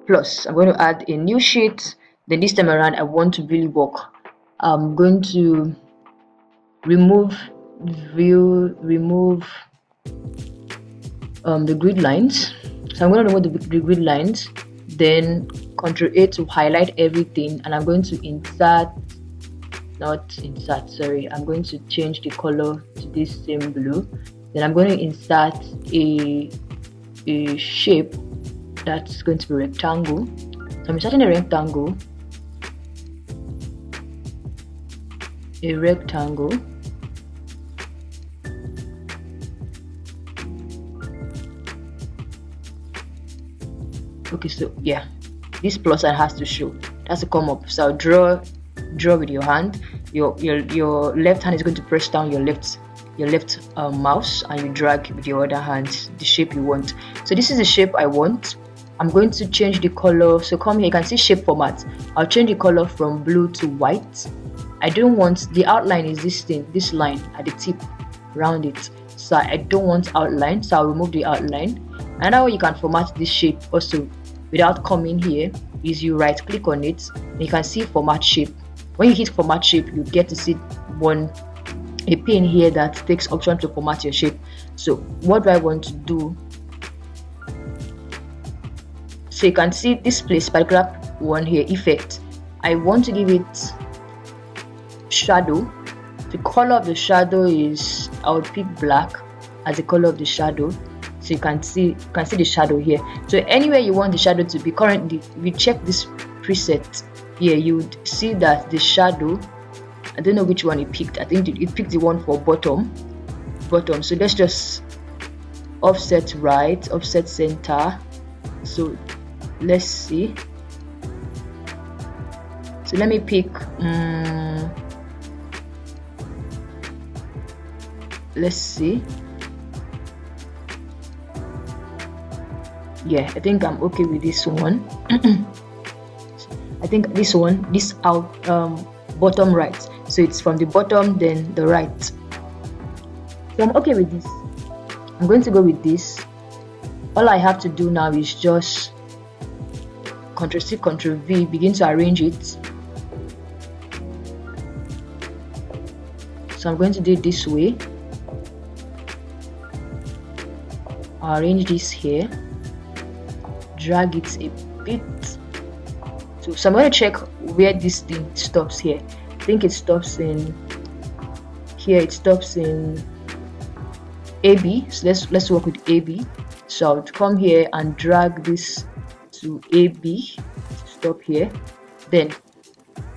plus. I'm going to add a new sheet. Then this time around, I want to really work. I'm going to remove the grid lines. So I'm going to remove the grid lines, then Ctrl A to highlight everything, and I'm going to I'm going to change the color to this same blue. Then I'm going to insert a shape that's going to be rectangle. So I'm inserting a rectangle. Okay, so yeah, this plus sign has to show. It has to come up. So I'll draw with your hand. Your left hand is going to press down your left mouse, and you drag with your other hand the shape you want. So this is the shape I want. I'm going to change the color. So come here, you can see shape format. I'll change the color from blue to white. I don't want the outline is this line at the tip around it. So I don't want outline, so I'll remove the outline. Another way you can format this shape also without coming here is you right click on it, and you can see format shape. When you hit format shape, you get to see a pane here that takes option to format your shape. So what do I want to do? So you can see this place, particular one here, effect. I want to give it shadow. The color of the shadow is, I would pick black as the color of the shadow. So you can see the shadow here. So anywhere you want the shadow to be, currently if you check this preset here, you would see that the shadow, I don't know which one it picked. I think it picked the one for bottom. So let's just offset right, offset center. So let's see. So let me pick let's see. Yeah, I think I'm okay with this one. I think this one, this out bottom right. So it's from the bottom then the right. So I'm okay with this. I'm going to go with this. All I have to do now is just Ctrl C, Ctrl V, begin to arrange it. So I'm going to do it this way. I'll arrange this here, drag it a bit. So I'm going to check where this thing stops here. I think it stops in here. It stops in AB. So let's work with AB. So I'll come here and drag this to AB. Stop here. Then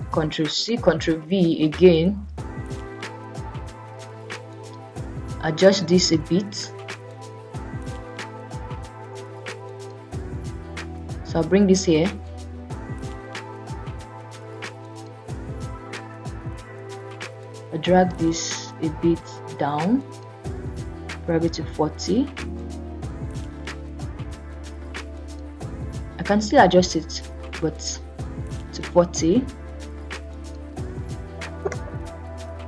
Ctrl C, Ctrl V again. Adjust this a bit. So I'll bring this here. I drag this a bit down, probably to 40. I can still adjust it, but to 40.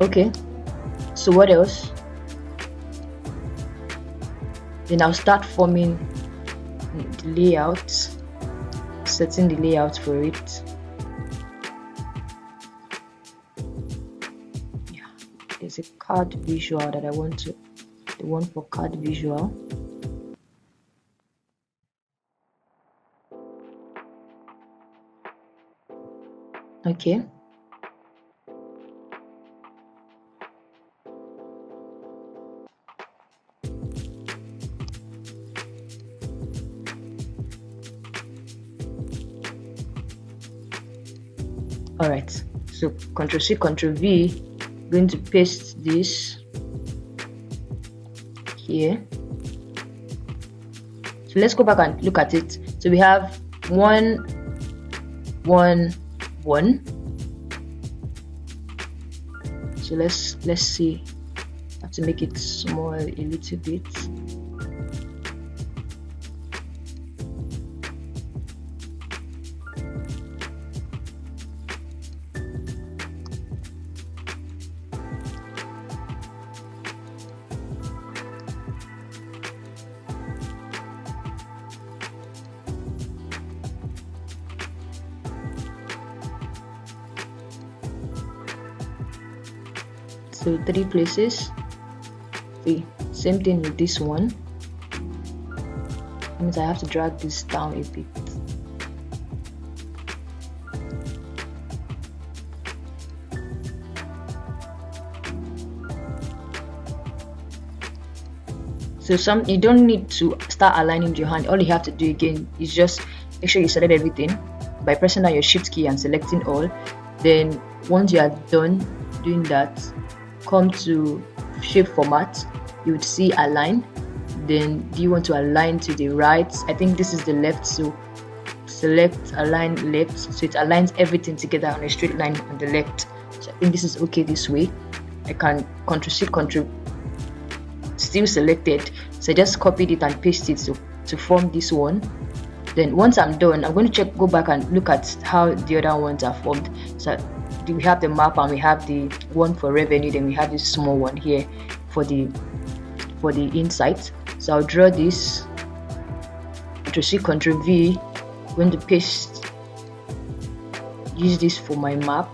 Okay, so what else? Then I'll start forming the layout, setting the layout for it. Yeah, there's a card visual that I want to, the one for card visual. Okay. All right, so Ctrl C, Ctrl V, going to paste this here. So let's go back and look at it. So we have 1 1 1. So let's see. I have to make it small a little bit. So 3 places. See, same thing with this one. That means I have to drag this down a bit. So you don't need to start aligning with your hand. All you have to do again is just make sure you select everything by pressing down your shift key and selecting all. Then once you are done doing that, come to shape format. You would see align. Then do you want to align to the right? I think this is the left, so select align left, so it aligns everything together on a straight line on the left. So I think this is okay this way. I can Ctrl+C, Ctrl, still selected, so I just copied it and pasted it to form this one. Then once I'm done, I'm going to go back and look at how the other ones are formed. So we have the map and we have the one for revenue, then we have this small one here for the insights. So I'll draw this, Ctrl+C, Ctrl+V, I'm going to paste, use this for my map.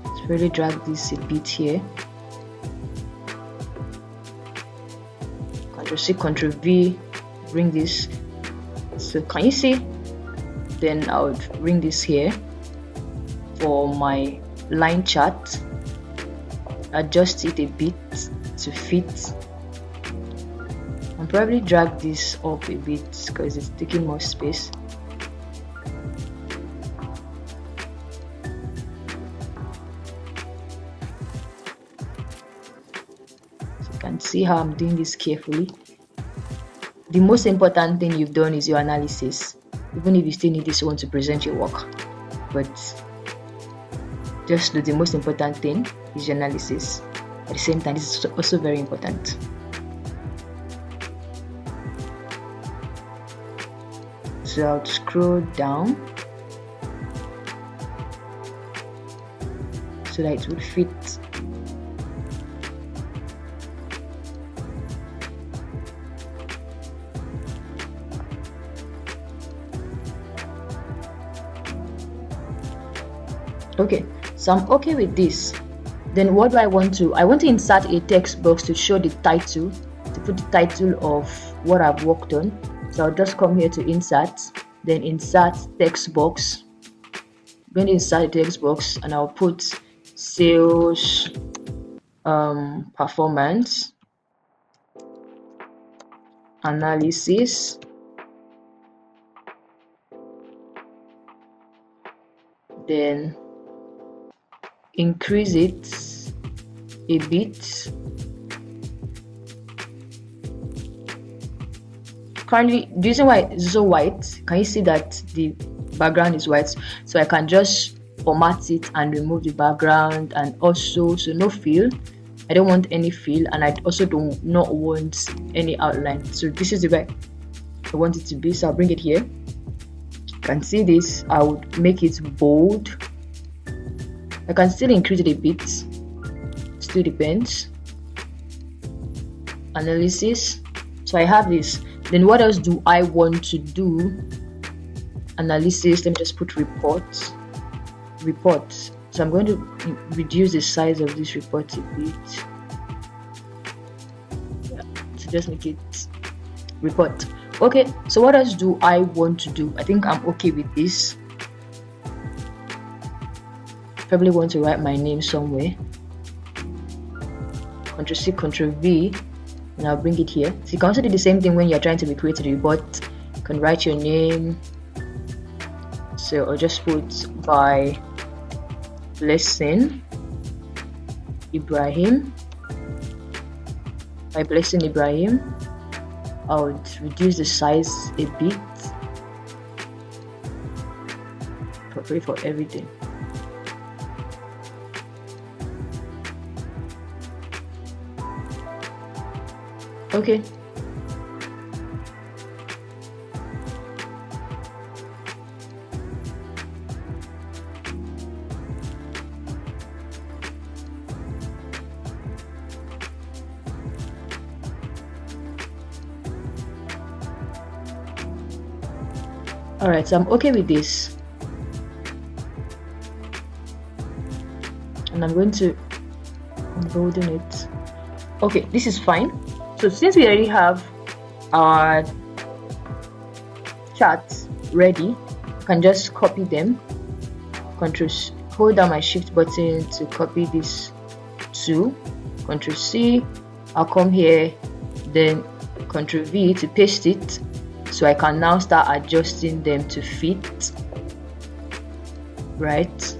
Let's really drag this a bit here. Ctrl+C, Ctrl+V, bring this. So can you see? Then I would bring this here for my line chart, adjust it a bit to fit, and probably drag this up a bit because it's taking more space. So you can see how I'm doing this carefully. The most important thing you've done is your analysis, even if you still need this one to present your work, but just the most important thing is your analysis. At the same time, this is also very important. So I'll scroll down so that it would fit. Okay, so I'm okay with this. Then what do I want to? I want to insert a text box to show the title, to put the title of what I've worked on. So I'll just come here to insert, then insert text box. I'm going to insert the text box and I'll put sales performance analysis. Then increase it a bit. Currently, the reason why it's so white, can you see that the background is white? So I can just format it and remove the background, and also so no fill. I don't want any fill, and I also do not want any outline. So this is the way I want it to be. So I'll bring it here. You can see this. I would make it bold. I can still increase it a bit, still depends. Analysis. So I have this. Then what else do I want to do? Analysis. Let me just put report. So I'm going to reduce the size of this report a bit. Yeah, so just make it report. Okay, so what else do I want to do? I think I'm okay with this. Probably want to write my name somewhere. Ctrl+C, Ctrl+V, and I'll bring it here. So you can also do the same thing when you're trying to be creative, report. You can write your name. So I'll just put by Blessing Ibrahim. By Blessing Ibrahim, I would reduce the size a bit, probably for everything. Okay. Alright, so I'm okay with this. and I'm going to embolden it. Okay, this is fine. So since we already have our charts ready, I can just copy them. Hold down my shift button to copy this to Ctrl C. I'll come here, then Ctrl V to paste it, so I can now start adjusting them to fit, right?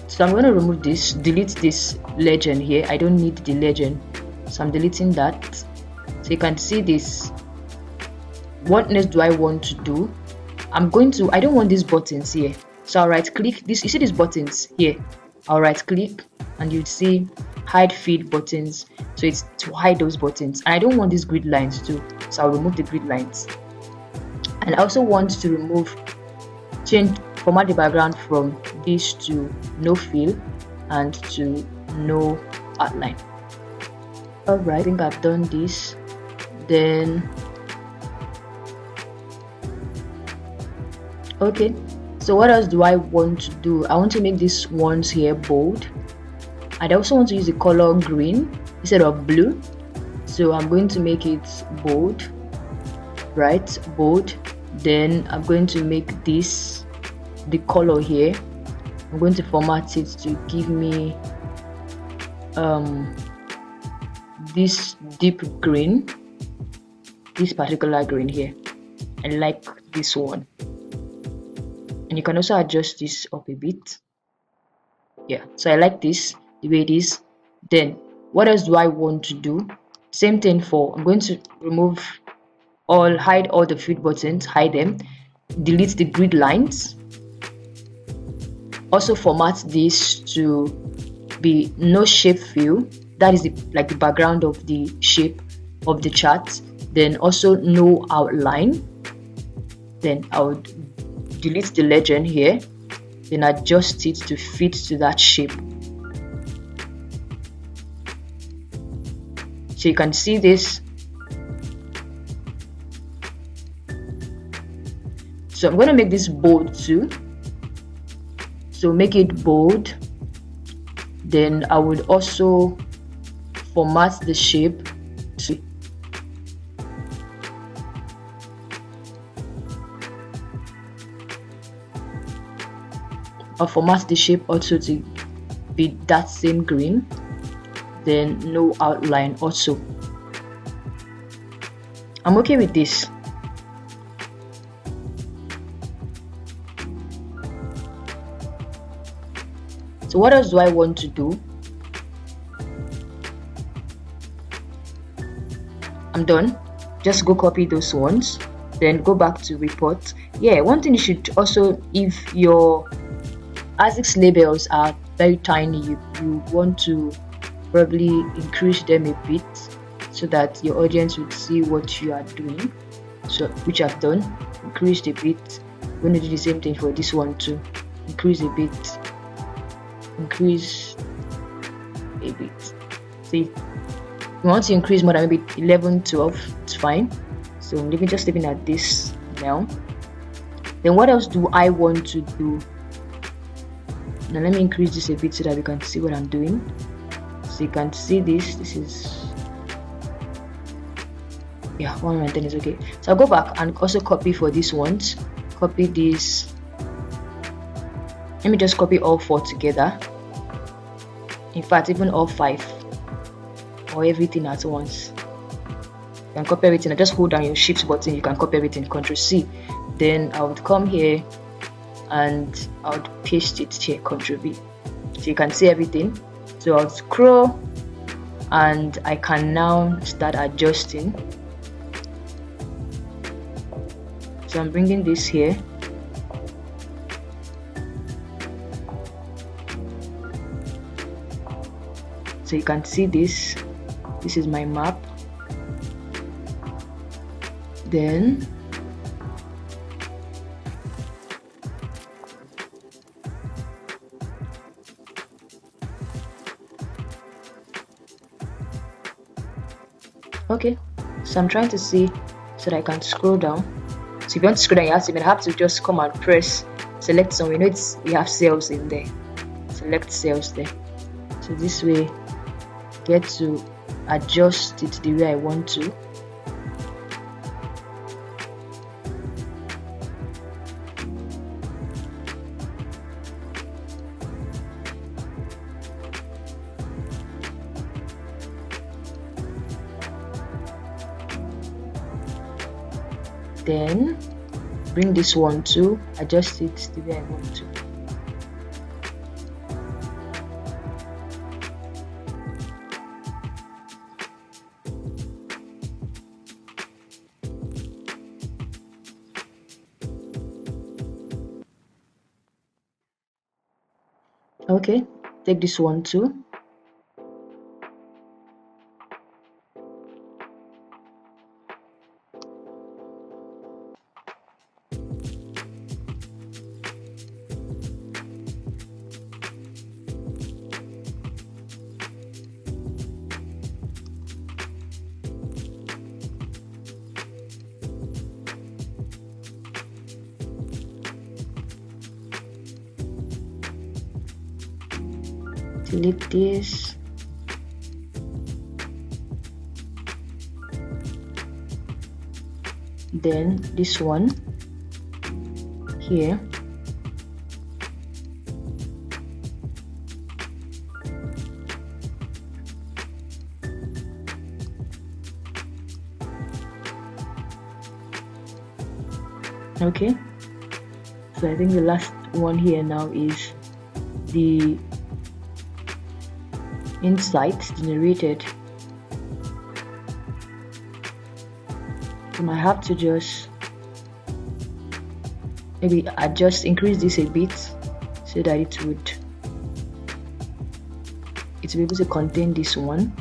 So I'm going to remove this, delete this legend here. I don't need the legend, so I'm deleting that. So you can see this. What next do I want to do? I don't want these buttons here, so I'll right click this. You see these buttons here, I'll right click and you'd see hide feed buttons, so it's to hide those buttons. And I don't want these grid lines too, so I'll remove the grid lines. And I also want to format the background from this to no fill and to no outline. Alright, I think I've done this. Then okay, so what else do I want to do? I want to make these ones here bold, and I also want to use the color green instead of blue, so I'm going to make it bold, right? Bold. Then I'm going to make this the color here. I'm going to format it to give me this deep green, this particular green here. I like this one. And you can also adjust this up a bit. Yeah, so I like this the way it is. Then what else do I want to do? Same thing I'm going to hide all the feed buttons, hide them, delete the grid lines, also format this to be no shape fill, that is like the background of the shape of the chart. Then also no outline. Then I would delete the legend here, then adjust it to fit to that shape. So you can see this. So I'm going to make this bold too, so make it bold. Then I would also format the shape to format the shape also to be that same green. Then no outline also. I'm okay with this. So what else do I want to do? I'm done. Just go copy those ones, then go back to report. Yeah, one thing you should also, if your ASICS labels are very tiny, you want to probably increase them a bit so that your audience would see what you are doing. So which I've done, increased a bit. I'm going to do the same thing for this one too. Increase a bit, increase a bit. See, if you want to increase more than maybe 11, 12, it's fine. So I'm just leaving at this now. Then what else do I want to do? Now let me increase this a bit so that we can see what I'm doing. So you can see this is, yeah, 110 is okay. So I'll go back and also copy for these ones. Copy this. Let me just copy all 4 together. In fact, even all 5 or everything at once. You can copy everything. I just hold down your shift button. You can copy everything. Ctrl C. Then I would come here and I would paste it here. Ctrl V. So you can see everything. So I'll scroll and I can now start adjusting. So I'm bringing this here. So you can see this is my map. Then okay, so I'm trying to see so that I can scroll down. So if you want to scroll down, you have to just come and press select some. You know we have cells in there. Select cells there. So this way, get to adjust it the way I want to. Then bring this one to adjust it the way I want to. Okay, take this one too. Delete this. Then this one here. Okay, so I think the last one here now is the insights generated. So I have to just maybe increase this a bit so that it will be able to contain this one.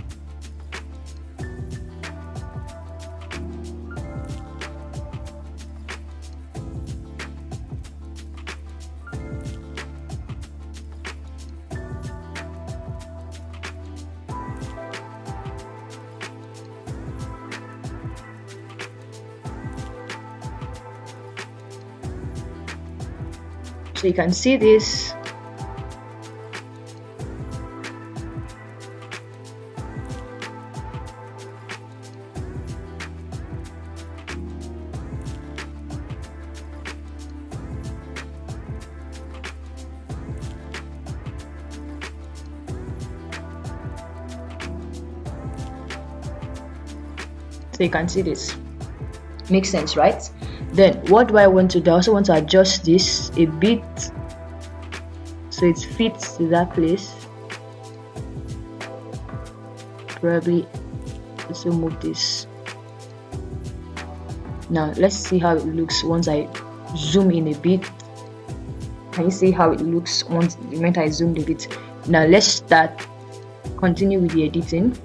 So you can see this. So you can see this. Makes sense, right? Then what do I want to do? I also want to adjust this a bit so it fits to that place. Probably also move this. Now let's see how it looks once I zoom in a bit. Can you see how it looks once the moment I zoomed a bit? Now let's continue with the editing.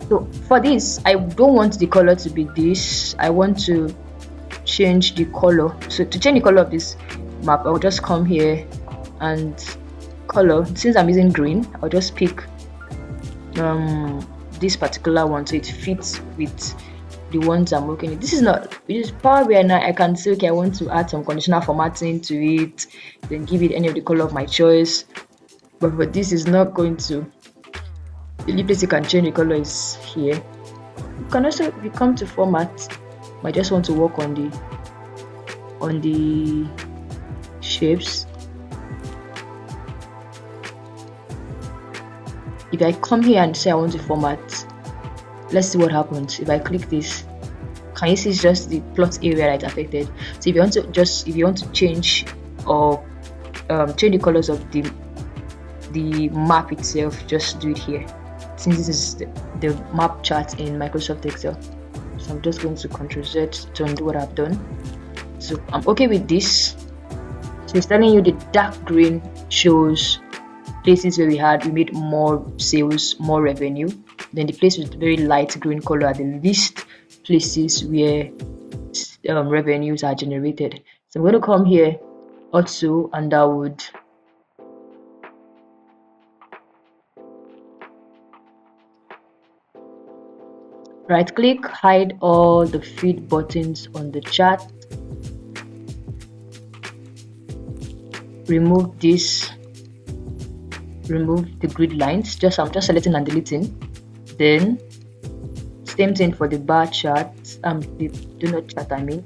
So for this, I don't want the color to be this. I want to change the color. So to change the color of this map, I'll just come here and color. Since I'm using green, I'll just pick this particular one so it fits with the ones I'm working with. This is Power BI now. I can say, okay, I want to add some conditional formatting to it, then give it any of the color of my choice. But for this, is not going to. The only place you can change the color is here. You can also, if you come to format, I just want to work on the shapes. If I come here and say I want to format, let's see what happens. If I click this, can you see it's just the plot area that's affected? So if you want to change or change the colors of the map itself, just do it here. Since this is the map chart in Microsoft Excel, so I'm just going to Ctrl Z to undo what I've done. So I'm okay with this. So it's telling you the dark green shows places where we made more sales, more revenue. Then the place with very light green color are the least places where revenues are generated. So I'm going to come here also, and I would right click, hide all the feed buttons on the chart, remove this, remove the grid lines. I'm just selecting and deleting. Then same thing for the bar chart, the do not chart, I mean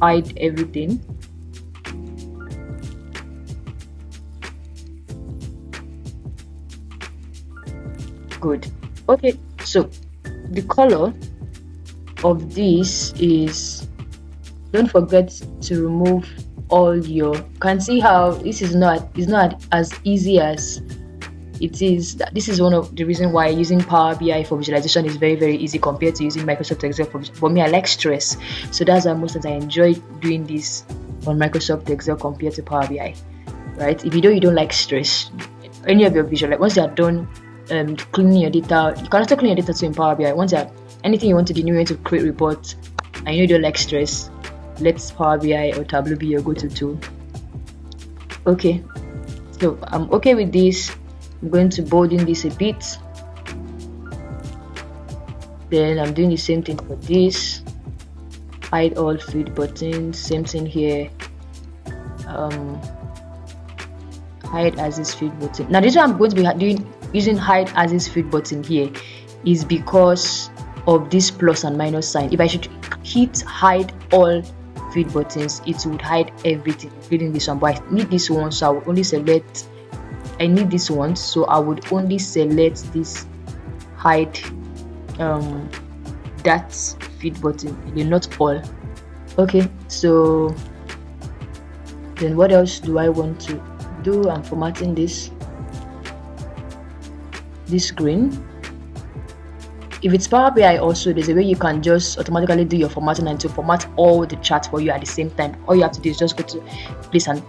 hide everything. Good. Okay, so the color of this is, don't forget to remove all your, can see how this is not as easy as it is. This is one of the reasons why using Power BI for visualization is very, very easy compared to using Microsoft Excel for me. I like stress, so that's why most of the time I enjoy doing this on Microsoft Excel compared to Power BI, right? If you don't like stress, any of your visual, like once you are done cleaning your data, you can also clean your data too in Power BI. Once you have anything you want to do, you want to create reports and you don't like stress, let Power BI or Tableau be your go-to tool. Okay, so I'm okay with this. I'm going to bolden this a bit. Then I'm doing the same thing for this. Hide all feed buttons. Same thing here. Hide as is feed button. Now this one I'm going to be using hide as is feed button here is because of this plus and minus sign. If I should hit hide all feed buttons, it would hide everything, including this one. But I need this one, so I will only select. I need this one, so I would only select this hide that feed button, not all. Okay, so then what else do I want to do? I'm formatting this screen. If it's Power BI also, there's a way you can just automatically do your formatting and to format all the charts for you at the same time. All you have to do is just go to place and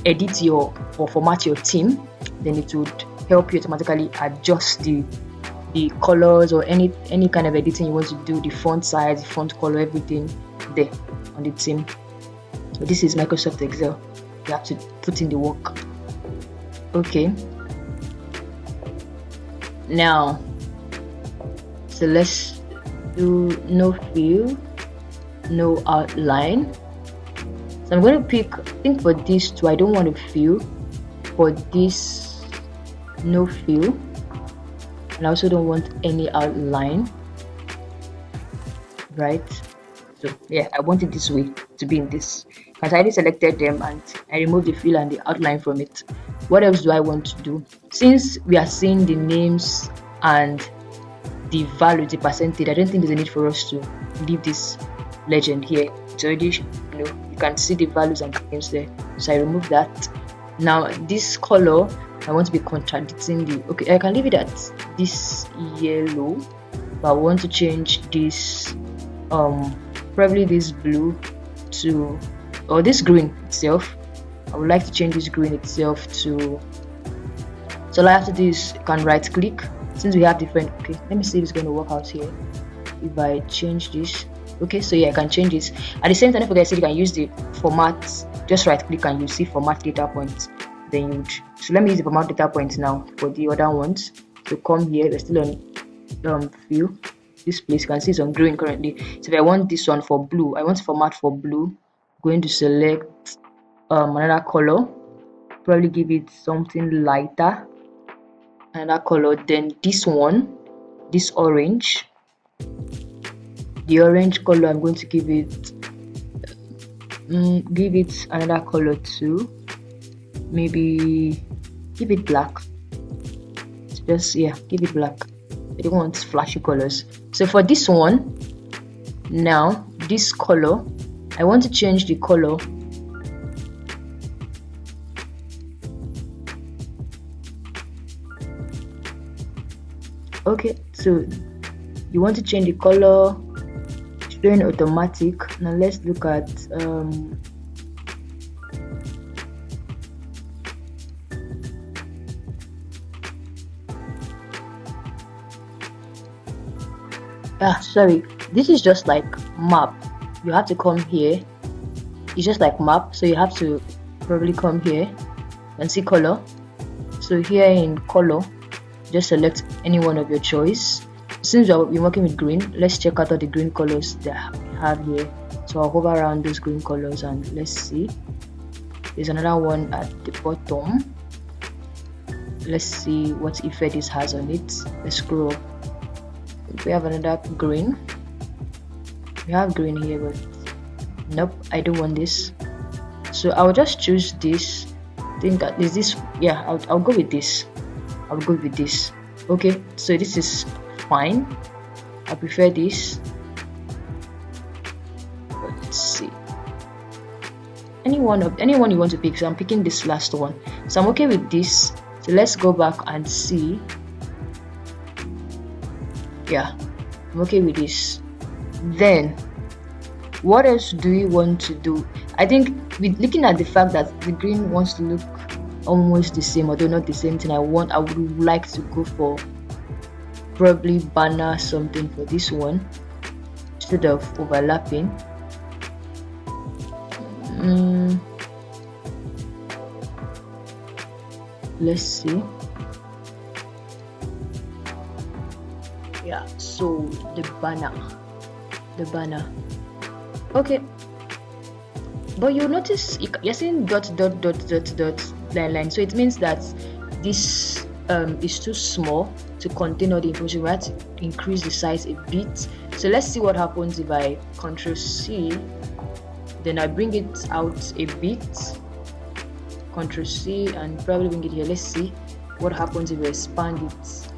edit your or format your theme. Then it would help you automatically adjust the colors or any kind of editing you want to do, the font size, the font color, everything there on the theme. So this is Microsoft Excel. You have to put in the work. Okay, now so let's do no fill, no outline. So I'm going to pick, I think for this two I don't want to fill, for this no fill, and I also don't want any outline, right? So yeah, I want it this way, to be in this, because I already selected them and I removed the fill and the outline from it. What else do I want to do? Since we are seeing the names and the value, the percentage, I don't think there's a need for us to leave this legend here. It's already, you can see the values and names there, so I remove that. Now this color, I want to be contradicting the, okay, I can leave it at this yellow, but I want to change this probably this blue to, or this green itself. I would like to change this green itself to, so all I have to do is you can right click, since we have different, okay, let me see if it's going to work out here. If I change this, okay, so yeah, I can change this. At the same time, don't forget, so you can use the format, just right click and you see format data points. Then you, so let me use the format data points now for the other ones. So come here, we're still on view. This place you can see it's on green currently. So if I want this one for blue, I want format for blue, I'm going to select another color, probably give it something lighter, another color. Then this one, this orange, the orange color, I'm going to give it another color too, maybe give it black. Just, yeah, give it black. I don't want flashy colors. So for this one, now this color, I want to change the color. Okay, so you want to change the color, showing automatic. Now let's look at sorry, this is just like map. You have to come here, it's just like map, so you have to probably come here and see color. So here in color, just select any one of your choice. since we're working with green, let's check out all the green colors that we have here. So I'll hover around those green colors and let's see. There's another one at the bottom. Let's see what effect this has on it. Let's scroll up. We have another green. We have green here, but nope, I don't want this. So I'll just choose this. I think that is this. Yeah, I'll go with this. I'll go with this. Okay, so this is fine. I prefer this. Let's see. Anyone you want to pick. So I'm picking this last one. So I'm okay with this. So let's go back and see. Yeah, I'm okay with this. Then what else do we want to do? I think with looking at the fact that the green wants to look almost the same, although not the same thing, I would like to go for probably banner something for this one instead of overlapping. Let's see. Yeah, so the banner. Okay, but you notice you're seeing dot line, so it means that this is too small to contain all the information. We have to increase the size a bit. So let's see what happens if I Ctrl C, then I bring it out a bit, Ctrl C, and probably bring it here. Let's see what happens if I expand it.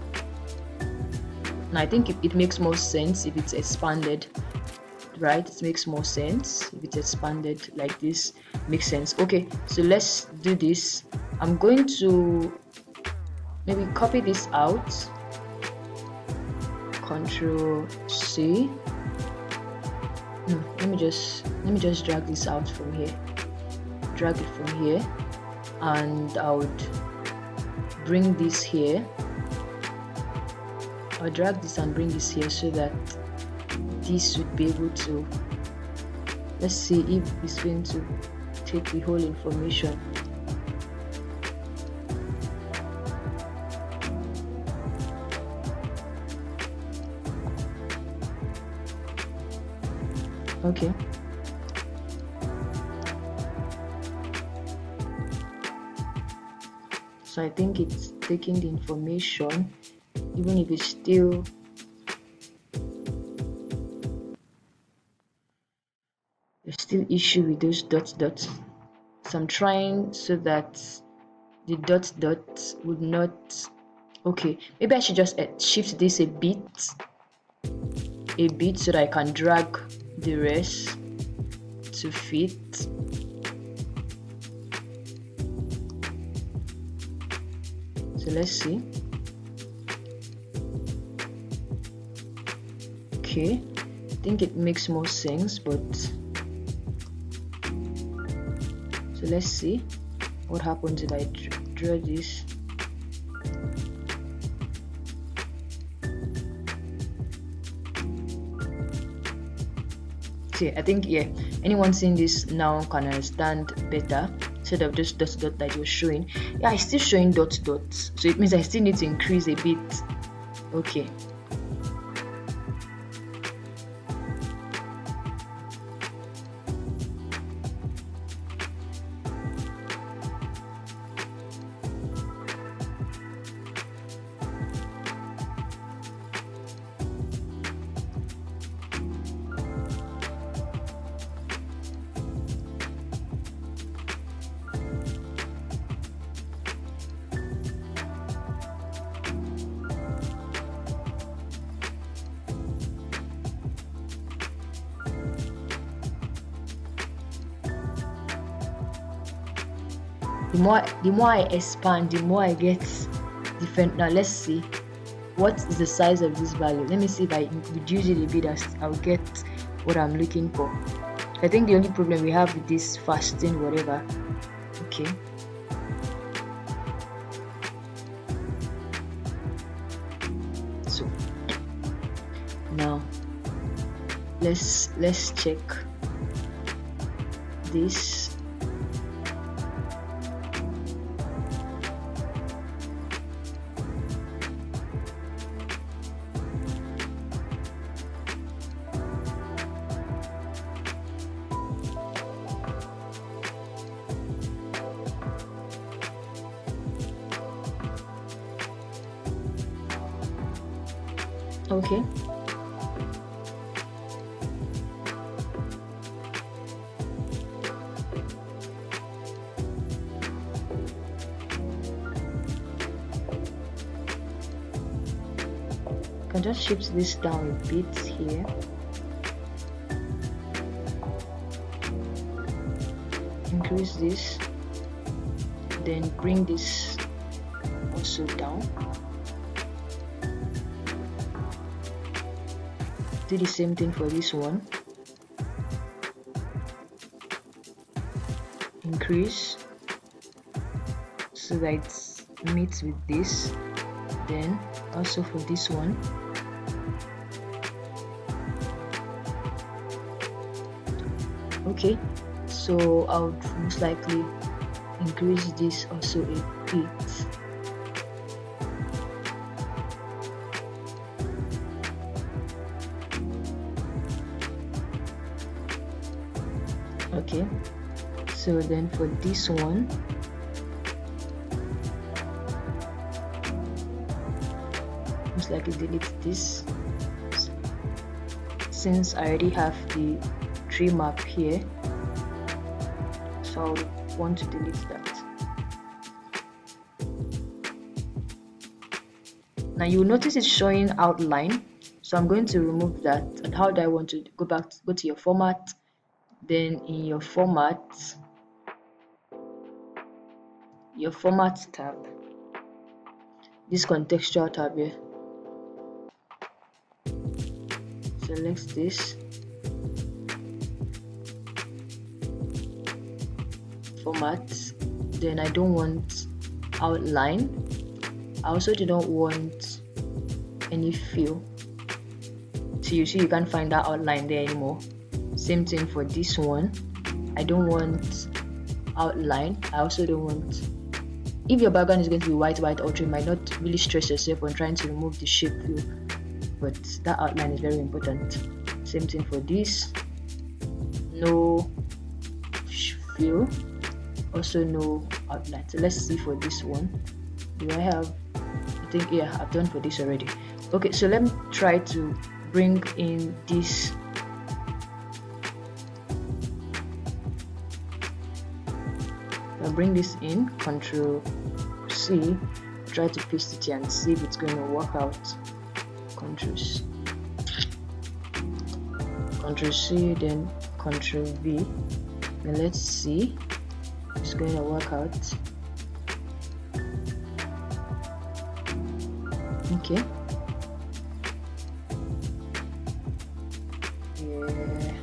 And I think it makes more sense if it's expanded, right? It makes more sense if it's expanded like this. Makes sense. Okay, so let's do this. I'm going to maybe copy this out, Ctrl C. No, let me just drag this out from here, drag it from here, and I would bring this here. I'll drag this and bring this here so that this would be able to, let's see if it's going to take the whole information. Okay, so I think it's taking the information, even if it's still there's still issue with those dots. So I'm trying so that the dot would not. Okay, maybe I should just shift this a bit so that I can drag the rest to fit. So let's see. Okay, I think it makes more sense, but so let's see what happens if I draw this. See, I think, yeah, anyone seeing this now can understand better instead of just dot that you're showing. Yeah, it's still showing dots, so it means I still need to increase a bit. Okay, the more I expand, the more I get different. Now let's see what is the size of this value. Let me see if I reduce it a bit, I'll get what I'm looking for. I think the only problem we have with this fasting whatever. Okay, so now let's check this. Okay. I can just shift this down a bit here. Increase this, then bring this also down. Do the same thing for this one. Increase so that it meets with this. Then also for this one, okay. So I would most likely increase this also a bit. Okay, so then for this one, most likely delete this since I already have the tree map here, so I want to delete that. Now you will notice it's showing outline, so I'm going to remove that. And how do I want to go to your format? Then in your format tab, this contextual tab here, select this, format. Then I don't want outline. I also do not want any fill, so you see you can't find that outline there anymore. Same thing for this one. I don't want outline. I also don't want, if your background is going to be white ultra, you might not really stress yourself on trying to remove the shape fill, but that outline is very important. Same thing for this, no fill, also no outline. So let's see for this one. Do I have, I think, yeah, I've done for this already. Okay, so let me try to bring in this. I'll bring this in, Control C, try to paste it here and see if it's going to work out. Control C, then Control V, and let's see if it's going to work out. Okay. Yeah.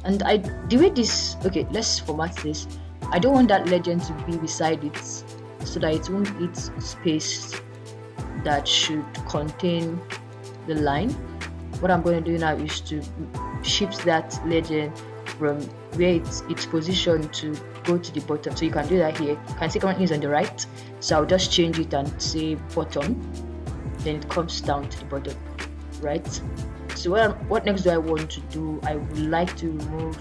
And the way this, okay, let's format this. I don't want that legend to be beside it so that it won't eat space that should contain the line. What I'm going to do now is to shift that legend from where it's positioned to go to the bottom. So you can do that here. You can see currently is on the right, so I'll just change it and say bottom, then it comes down to the bottom, right? So what next do I want to do? I would like to remove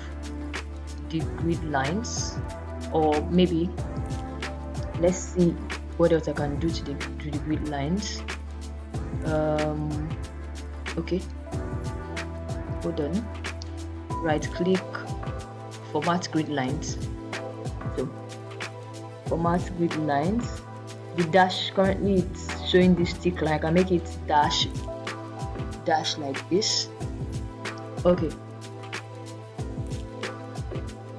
the grid lines, or maybe let's see what else I can do to the grid lines. Okay, hold on, right click, format grid lines. So format grid lines, the dash, currently it's showing this tick line. I can make it dash like this. Okay,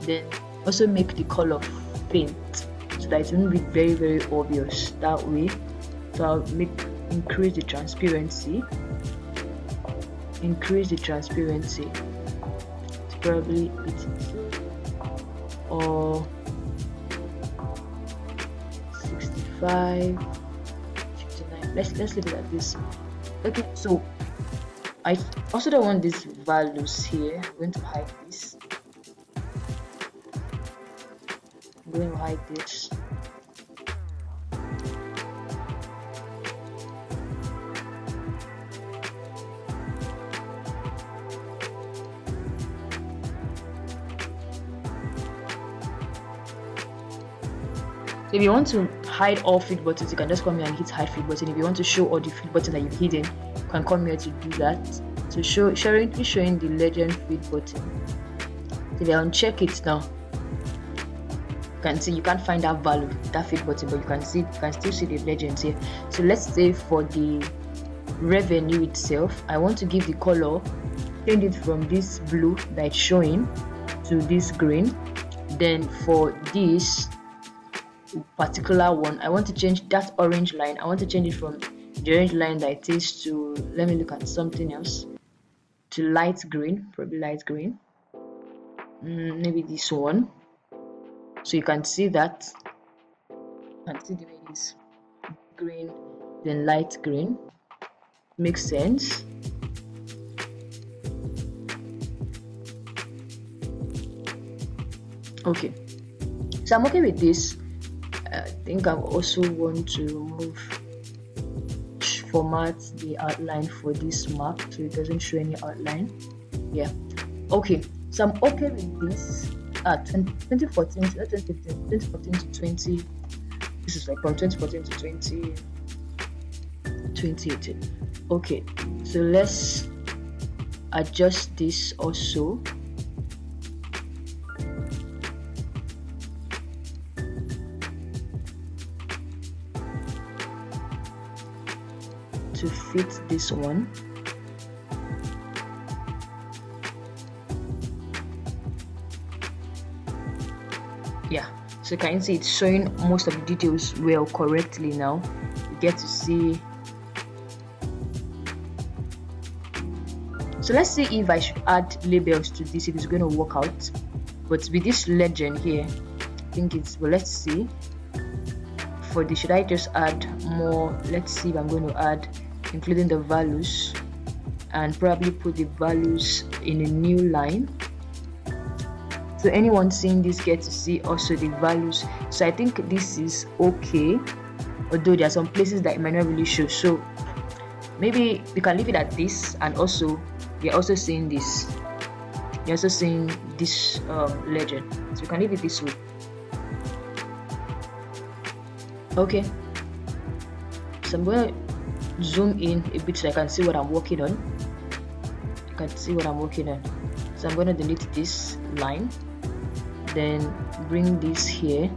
then also make the color faint so that it won't be very, very obvious that way. So I'll increase the transparency. It's probably 82 or 65, 59. Let's leave it at this. Okay, so I also don't want these values here. I'm going to hide this. I'm going to hide this. So if you want to hide all field buttons, you can just come here and hit hide field button. If you want to show all the field buttons that you've hidden, can come here to do that. So showing the legend feed button. So they uncheck it now. You can see you can't find that value, that feed button, but you can still see the legends here. So let's say for the revenue itself, I want to give the color, change it from this blue that it's showing to this green. Then for this particular one, I want to change that orange line. I want to change it from the orange line that it is to, let me look at something else, to light green, probably light green. Maybe this one. So you can see that, and see the way it is green, then light green. Makes sense. Okay, so I'm okay with this. I think I also want to format the outline for this map so it doesn't show any outline. Yeah, okay, so I'm okay with this. 2014 to 20, this is like from 2014 to 2018. Okay, so let's adjust this also. To fit this one. Yeah, so can you see it's showing most of the details well correctly now. You get to see. So let's see if I should add labels to this, if it's going to work out. But with this legend here, I think it's, well, let's see. For this, should I just add more? Let's see if I'm going to add, including the values, and probably put the values in a new line. So anyone seeing this gets to see also the values. So I think this is okay, although there are some places that it might not really show. So maybe we can leave it at this, and also you're also seeing this. You're also seeing this legend. So you can leave it this way. Okay. So I'm going to zoom in a bit so I can see what I'm working on. You can see what I'm working on. So I'm going to delete this line, then bring this here.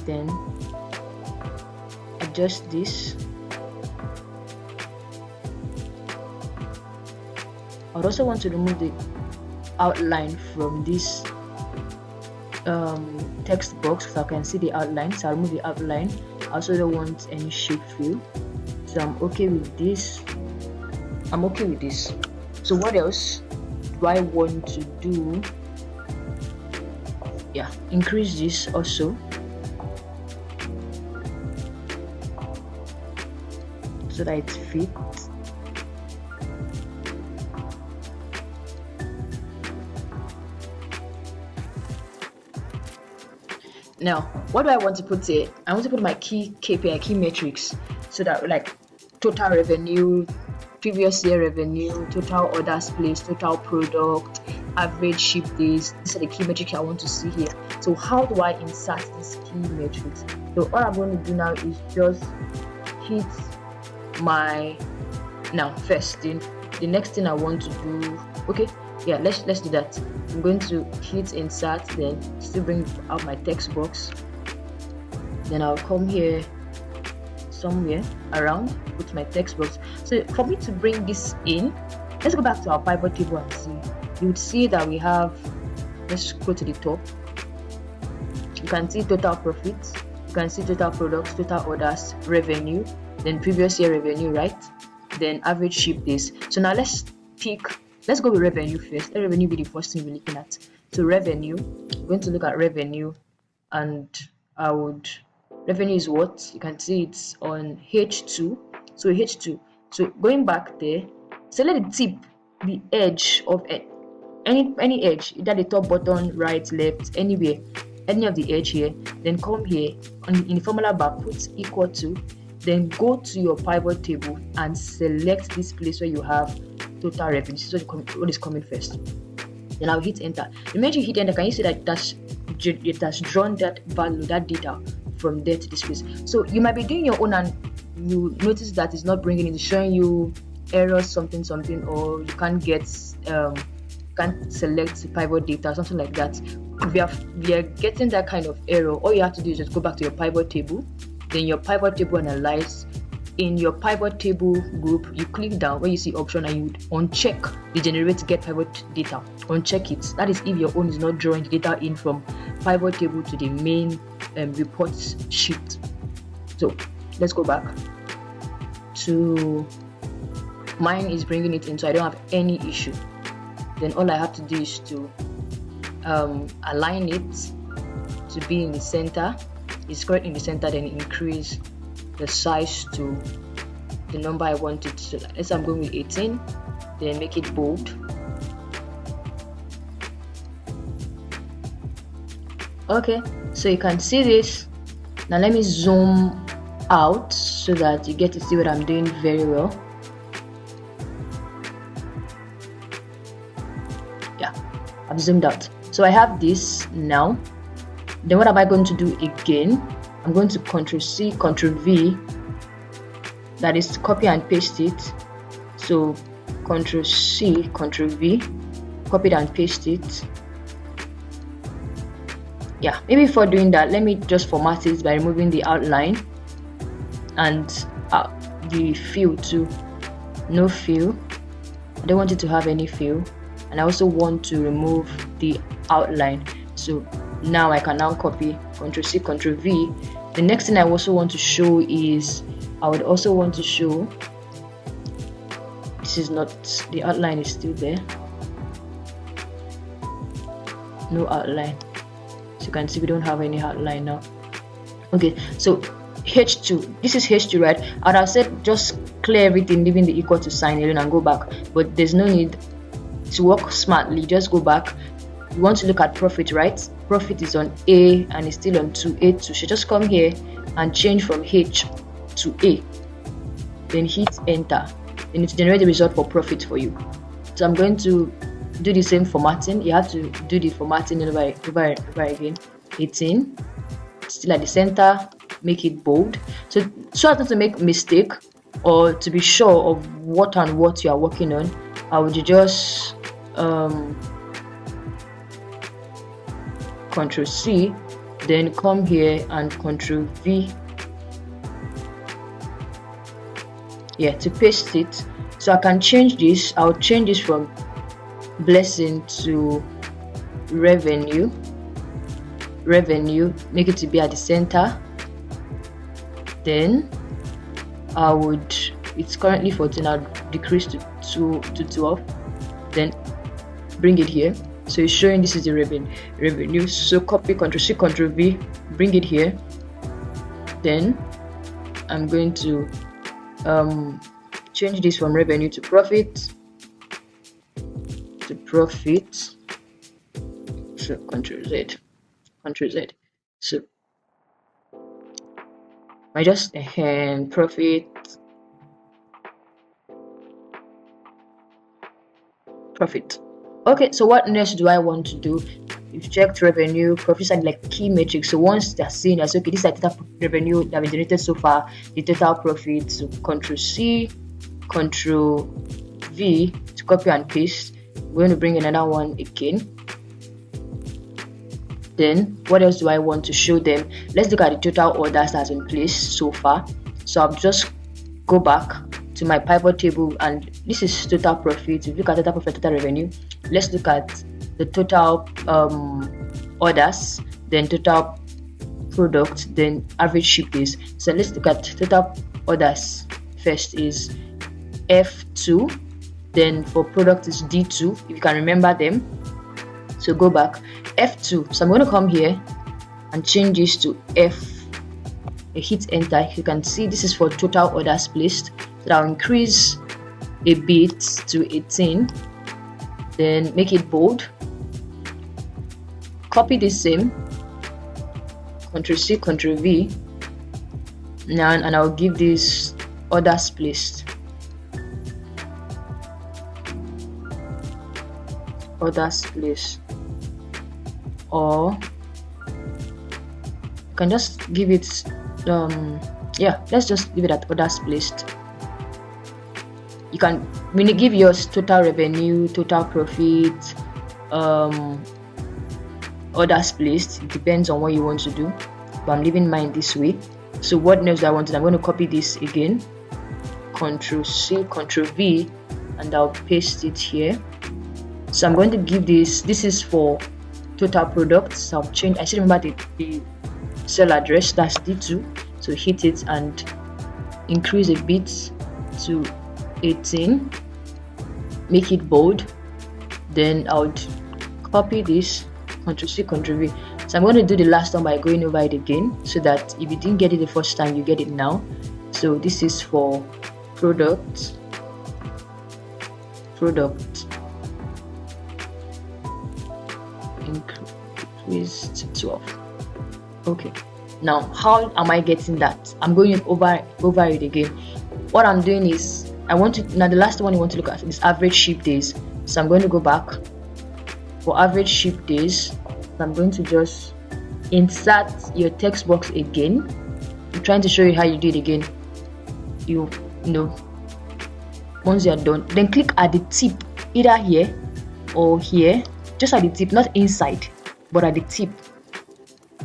Then adjust this. I would also want to remove the outline from this text box so I can see the outline. So I'll remove the outline. I also don't want any shape fill. So I'm okay with this. I'm okay with this. So what else do I want to do? Yeah, increase this also, so that it fits. Now, what do I want to put here? I want to put my key KPI, key metrics, so that like total revenue, previous year revenue, total orders placed, total product, average ship days. These are the key metrics I want to see here. So how do I insert these key metrics? So all I'm going to do now is just hit my, now first the next thing I want to do, okay, yeah, let's do that. I'm going to hit insert, then still bring out my text box, then I'll come here somewhere around, put my text box. So for me to bring this in, let's go back to our pivot table and see. You would see that we have, let's go to the top. You can see total profits, you can see total products, total orders, revenue, then previous year revenue, right? Then average ship days. So now let's go with revenue first. Let revenue be the first thing we're looking at. So revenue, I'm going to look at revenue, and revenue is what? You can see it's on H2. So H2. So going back there, select the tip, the edge of it. Any edge, either the top, bottom, right, left, anywhere, any of the edge here. Then come here in the formula bar, put equal to. Then go to your pivot table and select this place where you have total revenue. So what is coming first. Then I'll hit enter. The minute you hit enter, can you see that it has drawn that value, that data from there to this place? So you might be doing your own and you notice that it's not bringing it, it's showing you error something, or you can't get can't select pivot data, something like that. If we are getting that kind of error, all you have to do is just go back to your pivot table, then your pivot table analyze. In your pivot table group, you click down where you see option and you uncheck the generate get pivot data. Uncheck it. That is if your own is not drawing the data in from pivot table to the main reports sheet. So let's go back to mine is bringing it in, so I don't have any issue. Then all I have to do is to align it to be in the center. It's correct in the center, then increase the size to the number I want it to. Let's say I'm going with 18, then make it bold. Okay, so you can see this. Now let me zoom out so that you get to see what I'm doing very well. Yeah, I've zoomed out. So I have this now. Then what am I going to do again? I'm going to Ctrl+C, Ctrl+V, that is to copy and paste it. So Ctrl+C, Ctrl+V, copy it and paste it. Yeah, maybe before doing that, let me just format it by removing the outline and the fill too. No fill. I don't want it to have any fill, and I also want to remove the outline. So now I can now copy Ctrl+C, Ctrl+V. The next thing I also want to show is I would also want to show this is not, the outline is still there. No outline. So you can see we don't have any outline now. Okay, so H2, this is H2, right? I would have said just clear everything, leaving the equal to sign alone and go back, but there's no need to work smartly. Just go back. You want to look at profit, right? Profit is on A and it's still on A2. So just come here and change from H to A, then hit enter, and it generate the result for profit for you. So I'm going to do the same formatting. You have to do the formatting over again. 18, still at the center, make it bold. So as not to make mistake or to be sure of what and what you are working on, I would just Ctrl+C, then come here and Ctrl+V, yeah, to paste it. So I can change this. I'll change this from blessing to revenue, make it to be at the center. Then I would, it's currently 14, I'll decrease to 12, then bring it here. So it's showing this is the revenue. So copy Ctrl+C, Ctrl+V, bring it here. Then I'm going to change this from revenue to profit. So Ctrl+Z. So I just profit. Okay, so what next do I want to do? You've checked revenue, profits are like key metrics. So once they're seeing as okay, this is the total revenue that we generated so far, the total profit. So Ctrl+C, Ctrl+V to copy and paste. We're going to bring another one again. Then what else do I want to show them? Let's look at the total orders that's in place so far. So I'll just go back to my pivot table, and this is total profit. If you look at total profit, total revenue, let's look at the total orders, then total product, then average ship days. So let's look at total orders. First is F2, then for product is D2, if you can remember them. So go back, F2. So I'm going to come here and change this to F. I hit enter. You can see this is for total orders placed. So I'll increase a bit to 18, then make it bold. Copy the same, Ctrl+C, Ctrl+V, now, and I'll give this orders placed. others place, or you can just give it yeah, let's just leave it at others placed. You can when you give yours total revenue, total profit, others placed. It depends on what you want to do, but I'm leaving mine this way. So what next do I want to do? I'm going to copy this again, Ctrl C, Ctrl V, and I'll paste it here. So I'm going to give this is for total products. I'll change, I still remember the cell address, that's D2. So hit it and increase a bit to 18, make it bold. Then I would copy this, Ctrl C, Ctrl V. So I'm going to do the last one by going over it again, so that if you didn't get it the first time, you get it now. So this is for product, increase to 12. Okay, now how am I getting that? I'm going over it again. What I'm doing is, I want to, now the last one you want to look at is average ship days. So I'm going to go back for average ship days. So I'm going to just insert your text box again. I'm trying to show you how you do it again. You know, once you're done, then click at the tip, either here or here, just at the tip, not inside, but at the tip.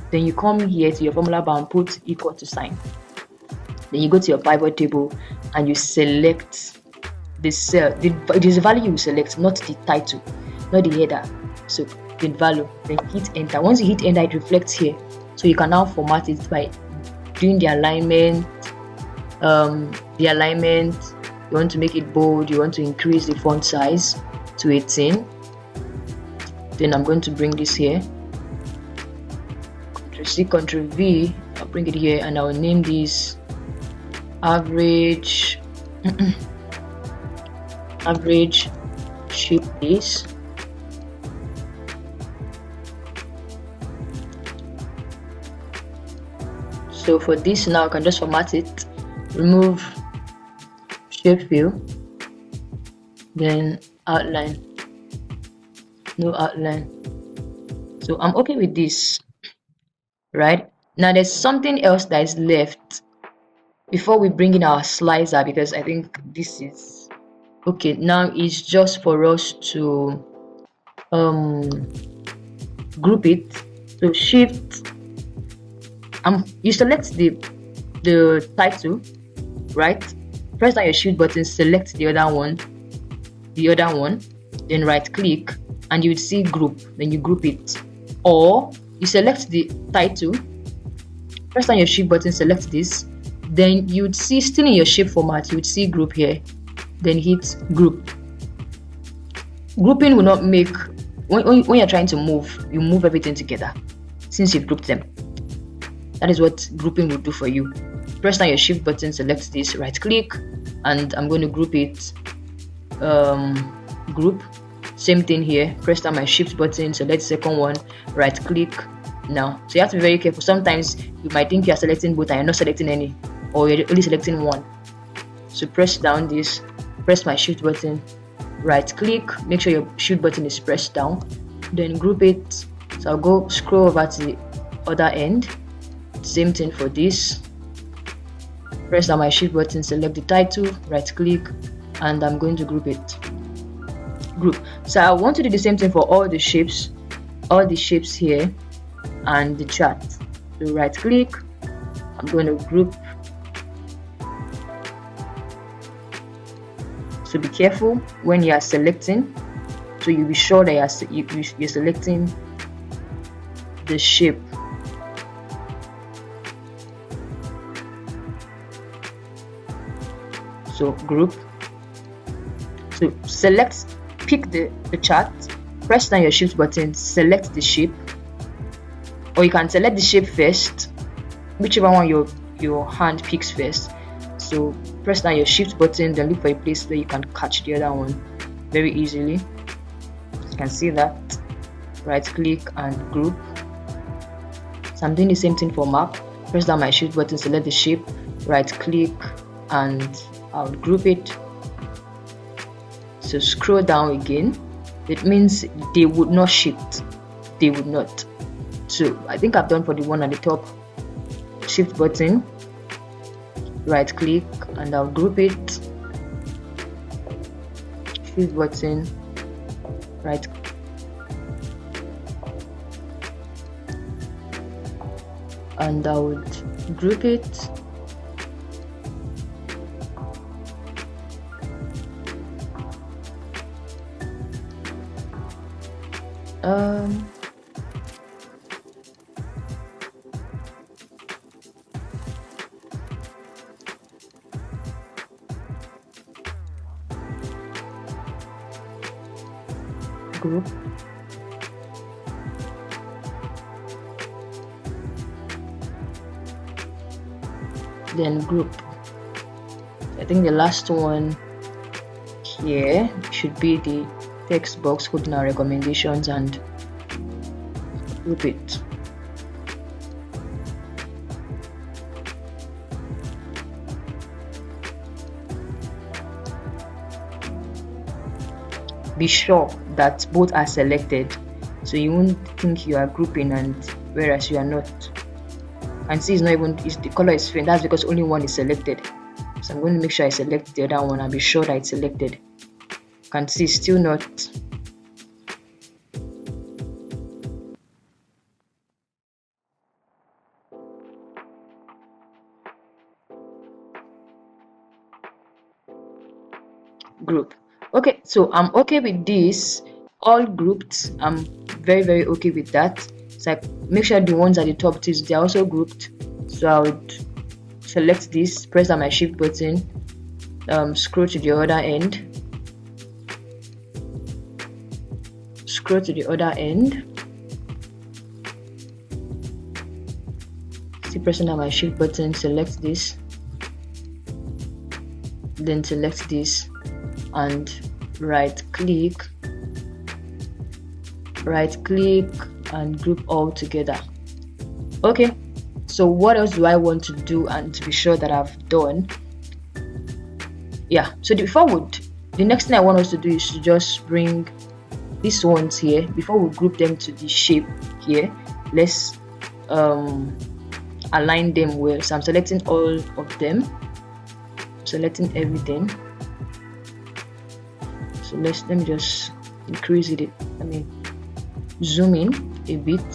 Then you come here to your formula bar and put equal to sign. Then you go to your pivot table and you select the cell. It is the value you select, not the title, not the header. So the value, then hit enter. Once you hit enter, it reflects here. So you can now format it by doing the alignment. You want to make it bold, you want to increase the font size to 18. Then I'm going to bring this here, Ctrl C, Ctrl V. I'll bring it here and I'll name this average average ship days. So for this now, I can just format it, remove shape fill, then outline, no outline. So I'm okay with this. Right now, there's something else that is left before we bring in our slicer, because I think this is okay. Now it's just for us to group it. So shift, you select the title, right? Press down your shift button, select the other one, then right click and you would see group, then you group it. Or you select the title, press down your shift button, select this, then you would see, still in your shape format, you would see group here, then hit group. Grouping will not make, when you're trying to move, you move everything together since you've grouped them. That is what grouping will do for you. Press down your shift button, select this, right click, and I'm going to group it. Group, same thing here, press down my shift button, select the second one, right click. Now, so you have to be very careful. Sometimes you might think you're selecting both and you're not selecting any, or you're only selecting one. So press down this, press my shift button, right click, make sure your shift button is pressed down, then group it. So I'll go scroll over to the other end, same thing for this, press down my shift button, select the title, right click, and I'm going to group it. Group. So I want to do the same thing for all the shapes here and the chart. So right click, I'm going to group. So be careful when you are selecting, so you'll be sure that you're selecting the shape. So group, so pick the chart, press down your shift button, select the shape, or you can select the shape first, whichever one your hand picks first. So press down your shift button, then look for a place where you can catch the other one very easily. You can see that, right click and group. So I'm doing the same thing for map, press down my shift button, select the shape, right click, and I'll group it. So scroll down again, it means they would not shift. They would not. So I think I've done for the one at the top. Shift button, right click, and I'll group it. Shift button, right, and I would group it. Group, then group. I think the last one here should be the text box holding our recommendations, and group it. Be sure that both are selected, so you won't think you are grouping and whereas you are not. And see, it's not even, the color is faint. That's because only one is selected. So I'm going to make sure I select the other one and be sure that it's selected. You can see it's still not. Group. Okay, so I'm okay with this, all grouped. I'm very okay with that. So I make sure the ones at the top too, they're also grouped. So I would select this, press on my shift button, scroll to the other end, still pressing on my shift button, select this, then select this, and right click and group all together. Okay, so what else do I want to do and to be sure that I've done? Yeah, so the next thing I want us to do is to just bring these ones here. Before we group them to the shape here, let's align them well. So I'm selecting all of them, selecting everything. So let me just increase it, zoom in a bit.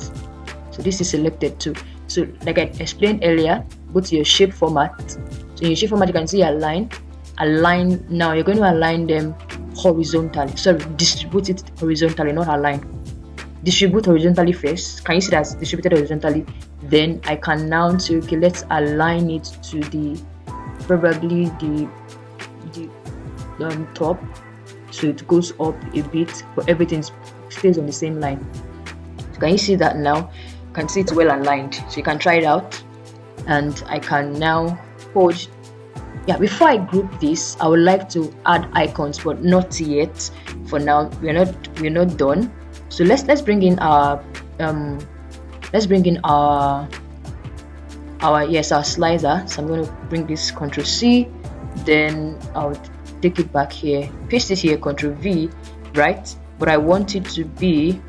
So this is selected too. So like I explained earlier, go to your shape format. So in your shape format, you can see align. Now you're going to align them horizontally. Sorry, distribute it horizontally, not align. Distribute horizontally first. Can you see that's distributed horizontally? Then I can now say, okay, let's align it to the probably the top. So it goes up a bit, but everything stays on the same line. So can you see that now? You can see it's well aligned. So you can try it out, and I can now hold. Yeah, before I group this, I would like to add icons, but not yet. For now, we're not done. So let's bring in our our slicer. So I'm going to bring this Ctrl C, then I'll take it back here, paste it here, Ctrl V, right? But I want it to be,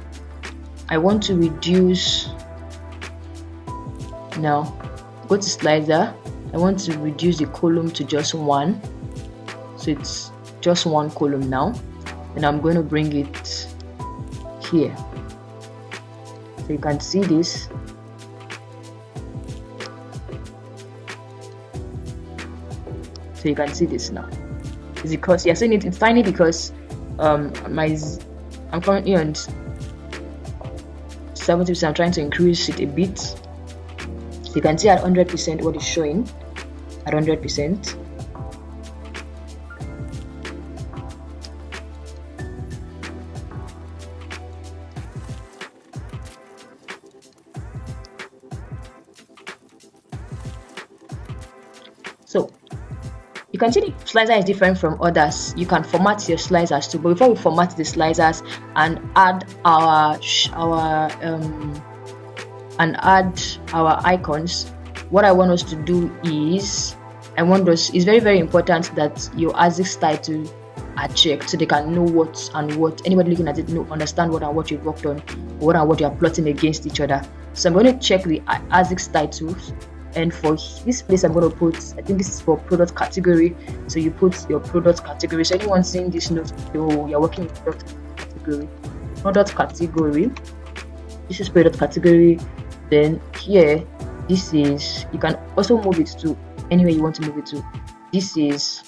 I want to reduce, now go to slicer, I want to reduce the column to just one, so it's just one column now, and I'm going to bring it here, so you can see this. So you can see this now. It's because you're seeing it's tiny because I'm currently on 70%. I'm trying to increase it a bit. So you can see at 100% what is showing at 100%. So you can see the slicer is different from others. You can format your slicers too, but before we format the slicers and add our icons, what I want us to do is, it's very important that your ASICS title are checked, so they can know what and what, anybody looking at it know, understand what and what you've worked on, what and what you are plotting against each other. So I'm going to check the ASICS titles, and for this place I'm going to put, I think this is for product category, so you put your product category. So anyone seeing this note, you're working with product category. This is product category. Then here, this is, you can also move it to anywhere you want to move it to. This is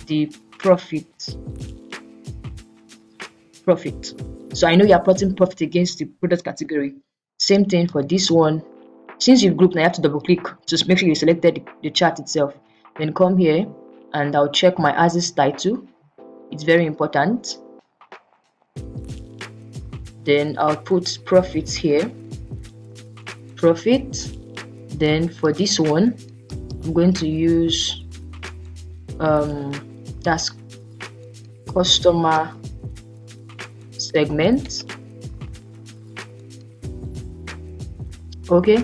the profit. So I know you're plotting profit against the product category. Same thing for this one. Since you've grouped, now you have to double click to make sure you selected the chart itself. Then come here and I'll check my ASICS title. It's very important. Then I'll put profits here. Profit. Then for this one, I'm going to use that's customer segment. Okay,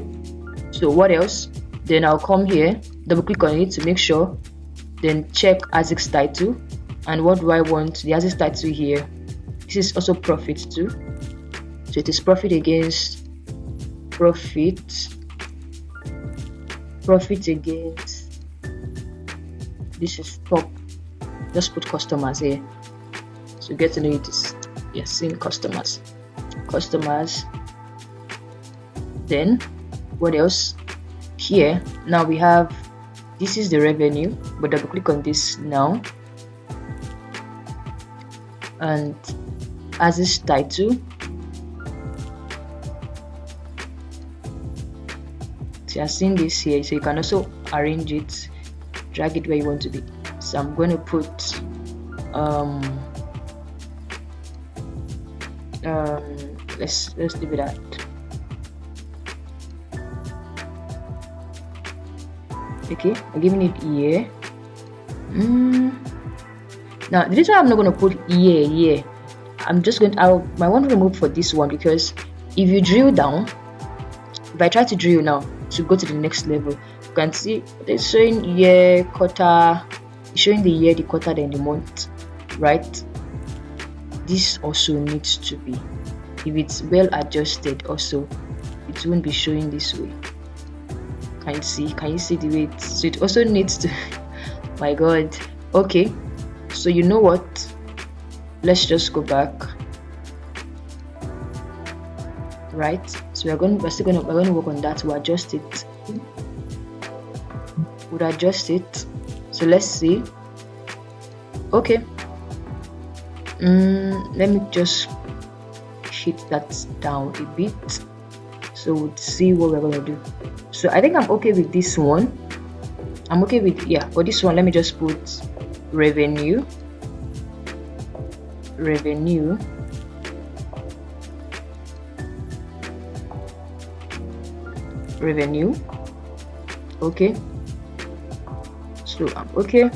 so what else? Then I'll come here, double click on it to make sure, then check ASICS title. And what do I want? The ASICS title here, this is also profit too, so it is profit against profit against, this is top, just put customers here, so get to know it is, you're seeing customers. Then what else? Here now we have, this is the revenue, but double click on this now, and ASICS title. So you're seeing this here, so you can also arrange it, drag it where you want to be. So I'm going to put let's leave it at, okay, I'm giving it year. Now this one I'm not going to put year. I'm just going to, I want to remove for this one, because if you drill down, if I try to drill now to go to the next level, you can see it's showing year, quarter, it's showing the year, the quarter, then the month, right? This also needs to be, if it's well adjusted also, it won't be showing this way. Can you see the way so it also needs to my god. Okay, so you know what, let's just go back, right? So we're going to work on that. We'll adjust it, so let's see. Okay, let me just hit that down a bit, so we'll see what we're going to do. So I think I'm okay with this one. I'm okay with, yeah, for this one let me just put revenue. Okay, so I'm okay.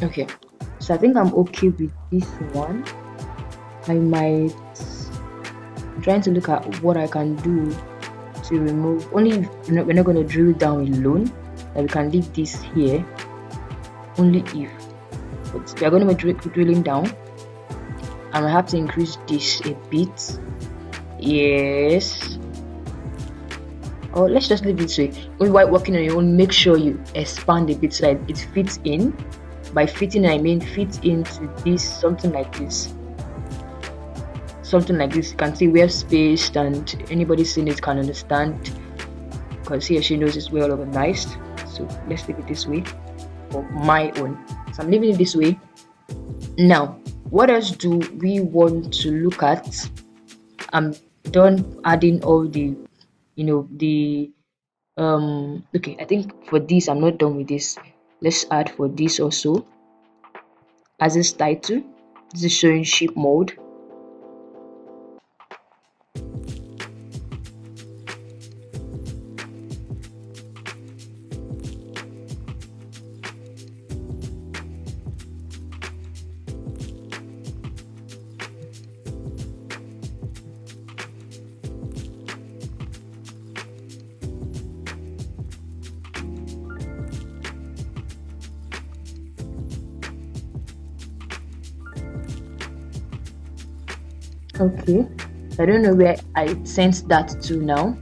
Okay, so I think I'm okay with this one. I might, I'm trying to look at what I can do to remove, only if we're not going to drill down alone, that we can leave this here, only if, but we are going to be drilling down, and I have to increase this a bit. Yes, or let's just leave it this way. Only while working on your own, make sure you expand a bit so that it fits in. By fitting, I mean fit into this, something like this. You can see we're spaced, and anybody seeing it can understand, because he or she knows it's well organized. So let's leave it this way for my own. So I'm leaving it this way. Now what else do we want to look at? I'm done adding all the, okay, I think for this I'm not done with this. Let's add for this also ASICS title. This is showing ship mode. Okay, I don't know where I sent that to now.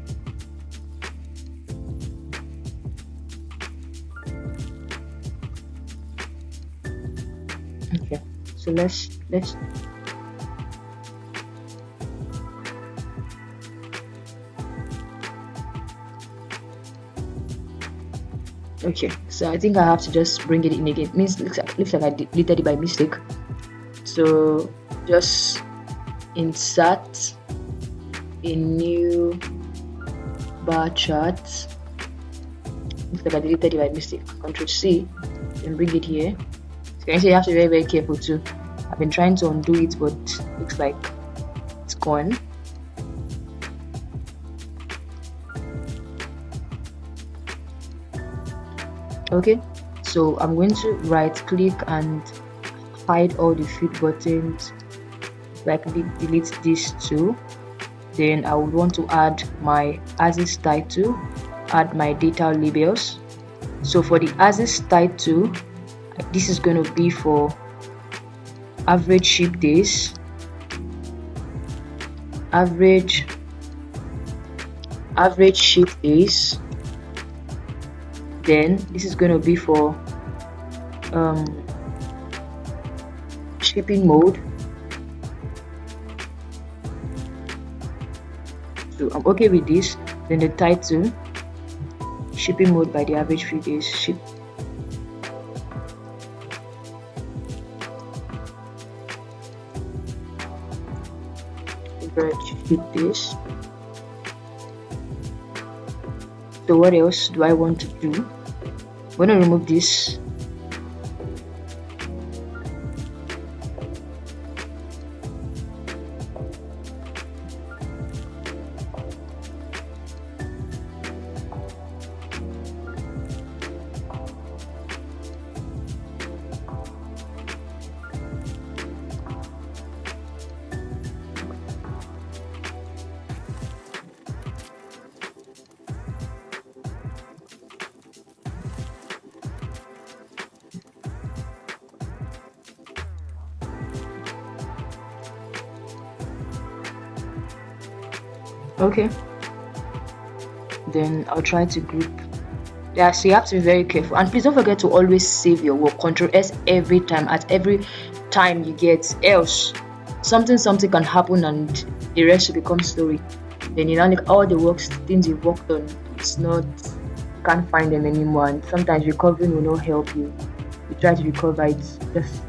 Okay, so let's okay, so I think I have to just bring it in again. It means looks like I deleted it by mistake. So just insert a new bar chart. Looks like I deleted it by mistake. Control C and bring it here. So you can see you have to be very, very careful too. I've been trying to undo it, but looks like it's gone. Okay, so I'm going to right click and hide all the feed buttons. Like delete these two. Then I would want to add my ASIS title, add my data labels. So for the ASIS title, this is going to be for average ship days, average ship days. Then this is going to be for shipping mode. So I'm okay with this. Then the title, shipping mode by the average few days ship. Average ship days. So what else do I want to do? I'm going to remove this. Okay, then I'll try to group. Yeah, so you have to be very careful, and please don't forget to always save your work. Control S every time, at every time you get, else something can happen and the rest will become story. Then you know, like all the things you've worked on, it's not, you can't find them anymore, and sometimes recovering will not help you. You try to recover it, just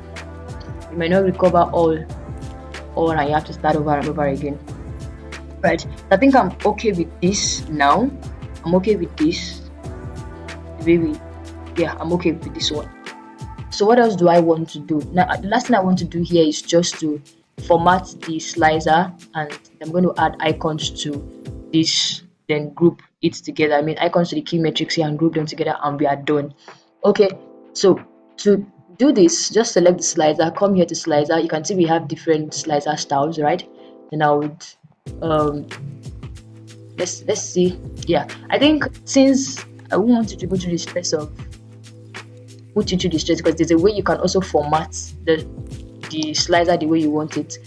you might not recover all and you have to start over and over again. Right, I think I'm okay with this now. I'm okay with this. I'm okay with this one. So what else do I want to do? Now, the last thing I want to do here is just to format the slicer, and I'm going to add icons to this, then group it together. I mean icons to the key metrics here and group them together, and we are done. Okay, so to do this, just select the slicer, come here to slicer. You can see we have different slicer styles, right? Then I would let's see. Yeah, I think since I won't want you to go through the stress of put you through the stress, because there's a way you can also format the slicer the way you want it.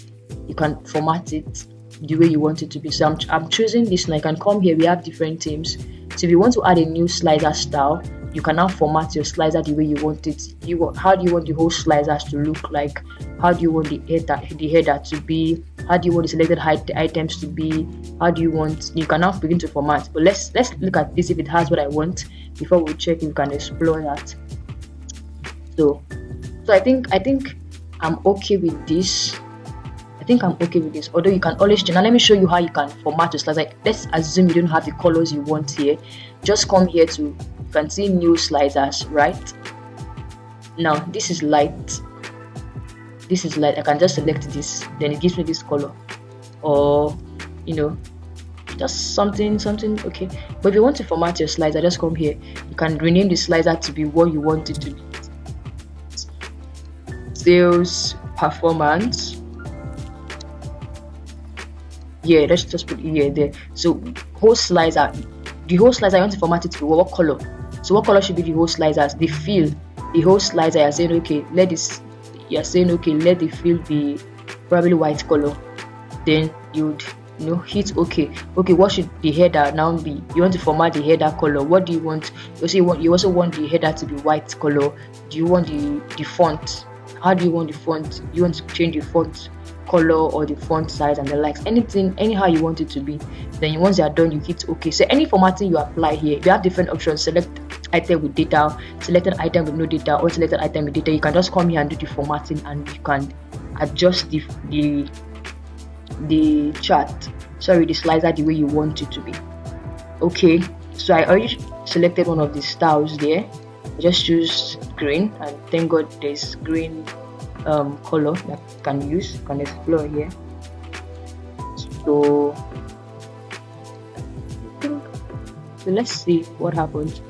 You can format it the way you want it to be. So I'm choosing this now. You can come here, we have different themes. So if you want to add a new slicer style, you can now format your slicer the way you want it. How do you want the whole slicers to look like? How do you want the header to be? How do you want the selected items to be? How do you want? You can now begin to format. But let's look at this if it has what I want before we check if we can explore that. So I think I'm okay with this. Although you can always change. Now let me show you how you can format your slicer. Let's assume you don't have the colors you want here. Just come here to, you can see new slicers, right? Now this is light. I can just select this, then it gives me this color, or just something. Okay, but if you want to format your slicer, just come here. You can rename the slicer to be what you want it to be. Sales performance. Yeah, let's just put it here there. So the whole slicer I want to format it to be what color. So what color should be the whole slicer? The fill, the whole slicer, you're saying okay, let the fill be probably white color. then you'd hit okay. What should the header now be? You want to format the header color. What do you want? You also want the header to be white color. Do you want the font? How do you want the font? You want to change the font color or the font size and the likes, anyhow you want it to be. Then once you are done, you hit okay. So any formatting you apply here, you have different options. Select item with data, selected item with no data, or selected item with data. You can just come here and do the formatting, and you can adjust the chart, the slicer, the way you want it to be. Okay, so I already selected one of the styles there. I just choose green, and thank God there's green color that you can explore here. So let's see what happens.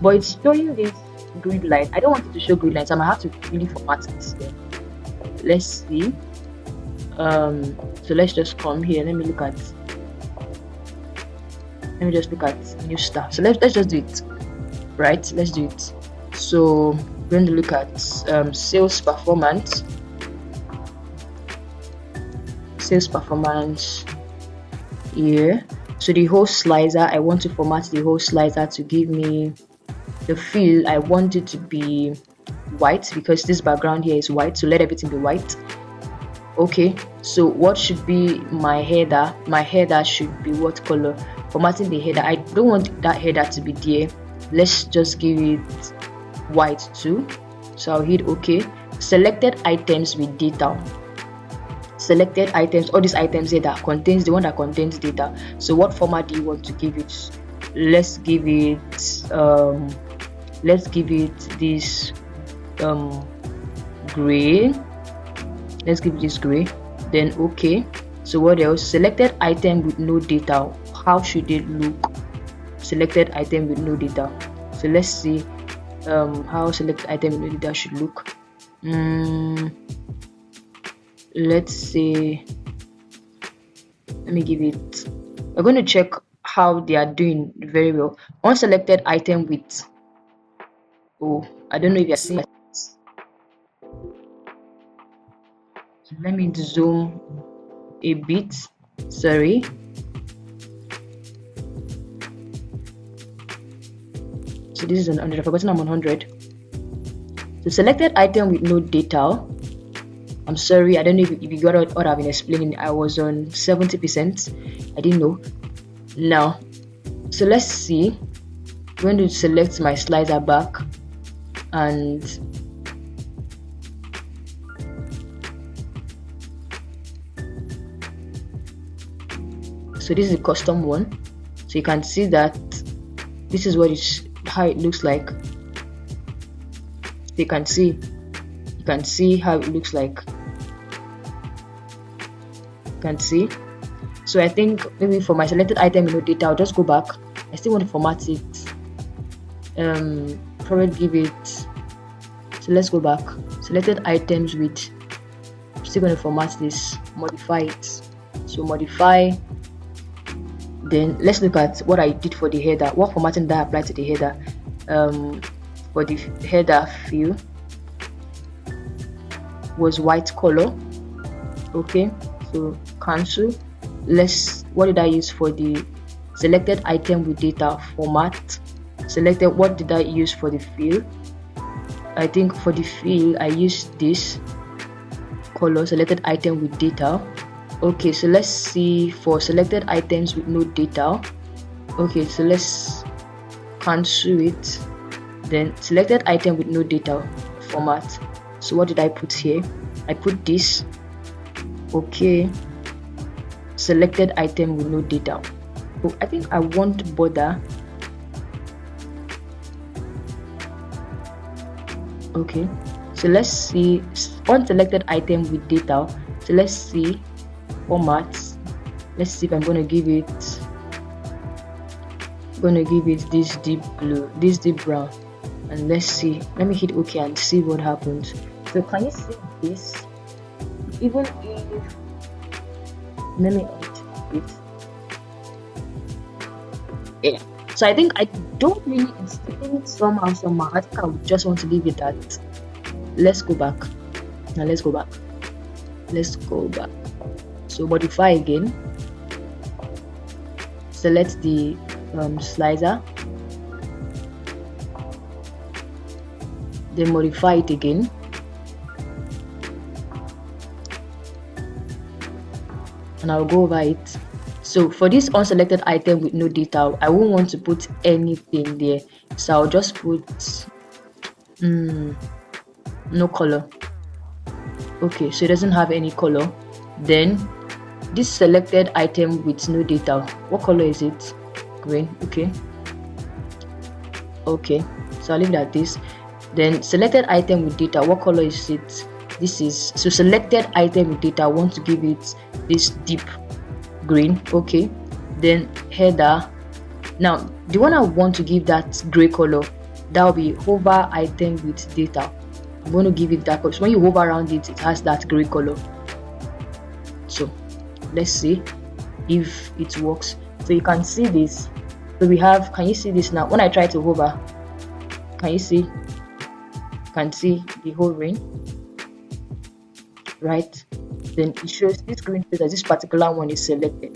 But it's showing this grid line. I don't want it to show grid lines, so I might have to really format this here. Let's see. So let's just come here. Let me just look at new stuff. So let's just do it. Right, let's do it. So we're going to look at sales performance here. So the whole slicer, I want to format the whole slicer to give me the feel. I want it to be white because this background here is white, so let everything be white. Okay, so what should be my header? My header should be what color? Formatting the header, I don't want that header to be there. Let's just give it white too. So I'll hit okay. Selected items with data. Selected items, all these items here that contains the one that contains data. So what format do you want to give it? Let's give it this gray. Let's give it this gray. Then okay. So what else? Selected item with no data. How should it look? Selected item with no data. So let's see how selected item with no data should look. Let's say, let me give it, we're going to check how they are doing very well. Unselected item with, I don't know if you're seeing it. So let me zoom a bit. Sorry. So this is an 100. I've forgotten I'm on 100. So selected item with no data. I'm sorry, I don't know if you got what I've been explaining. I was on 70%. I didn't know. Now, so let's see. I'm going to select my slicer back, and so this is a custom one. So you can see that this is how it looks like. So you can see how it looks like. You can see. So I think maybe for my selected item with no data, I'll just go back. I still want to format it. Probably give it. So let's go back. Selected items with. I'm still going to format this. Modify it. So modify. Then let's look at what I did for the header. What formatting that I applied to the header? For the header field was white color. Okay, so cancel. What did I use for the selected item with data format? Selected, what did I use for the field? I think for the field I used this color, selected item with data. Okay, so let's see for selected items with no data. Okay, so let's cancel it. Then selected item with no data format. So what did I put here? I put this. Okay, selected item with no data. Oh, I think I won't bother. Okay, so let's see unselected item with data. So let's see formats. Let's see if I'm going to give it this deep blue, this deep brown, and let's see. Let me hit OK and see what happens. So can you see this? Even if, let me edit it. Yeah. So I think I don't really, it's still somehow. I think I would just want to leave it at. Let's go back. Now let's go back. So modify again, select the slicer, then modify it again, and I'll go over it. So for this unselected item with no data, I won't want to put anything there, so I'll just put no color. Okay, so it doesn't have any color. Then this selected item with no data, what color is it? Green. Okay, so I'll leave it at this. Then selected item with data, what color is it? This is, so selected item with data, I want to give it this deep green. Okay, then header, now the one I want to give that gray color, that will be hover item with data. I'm going to give it that color. So when you hover around it, it has that gray color. So let's see if it works. So you can see this. So we have, can you see this now? When I try to hover, can you see? You can see the hovering, right? Then it shows this green says that this particular one is selected.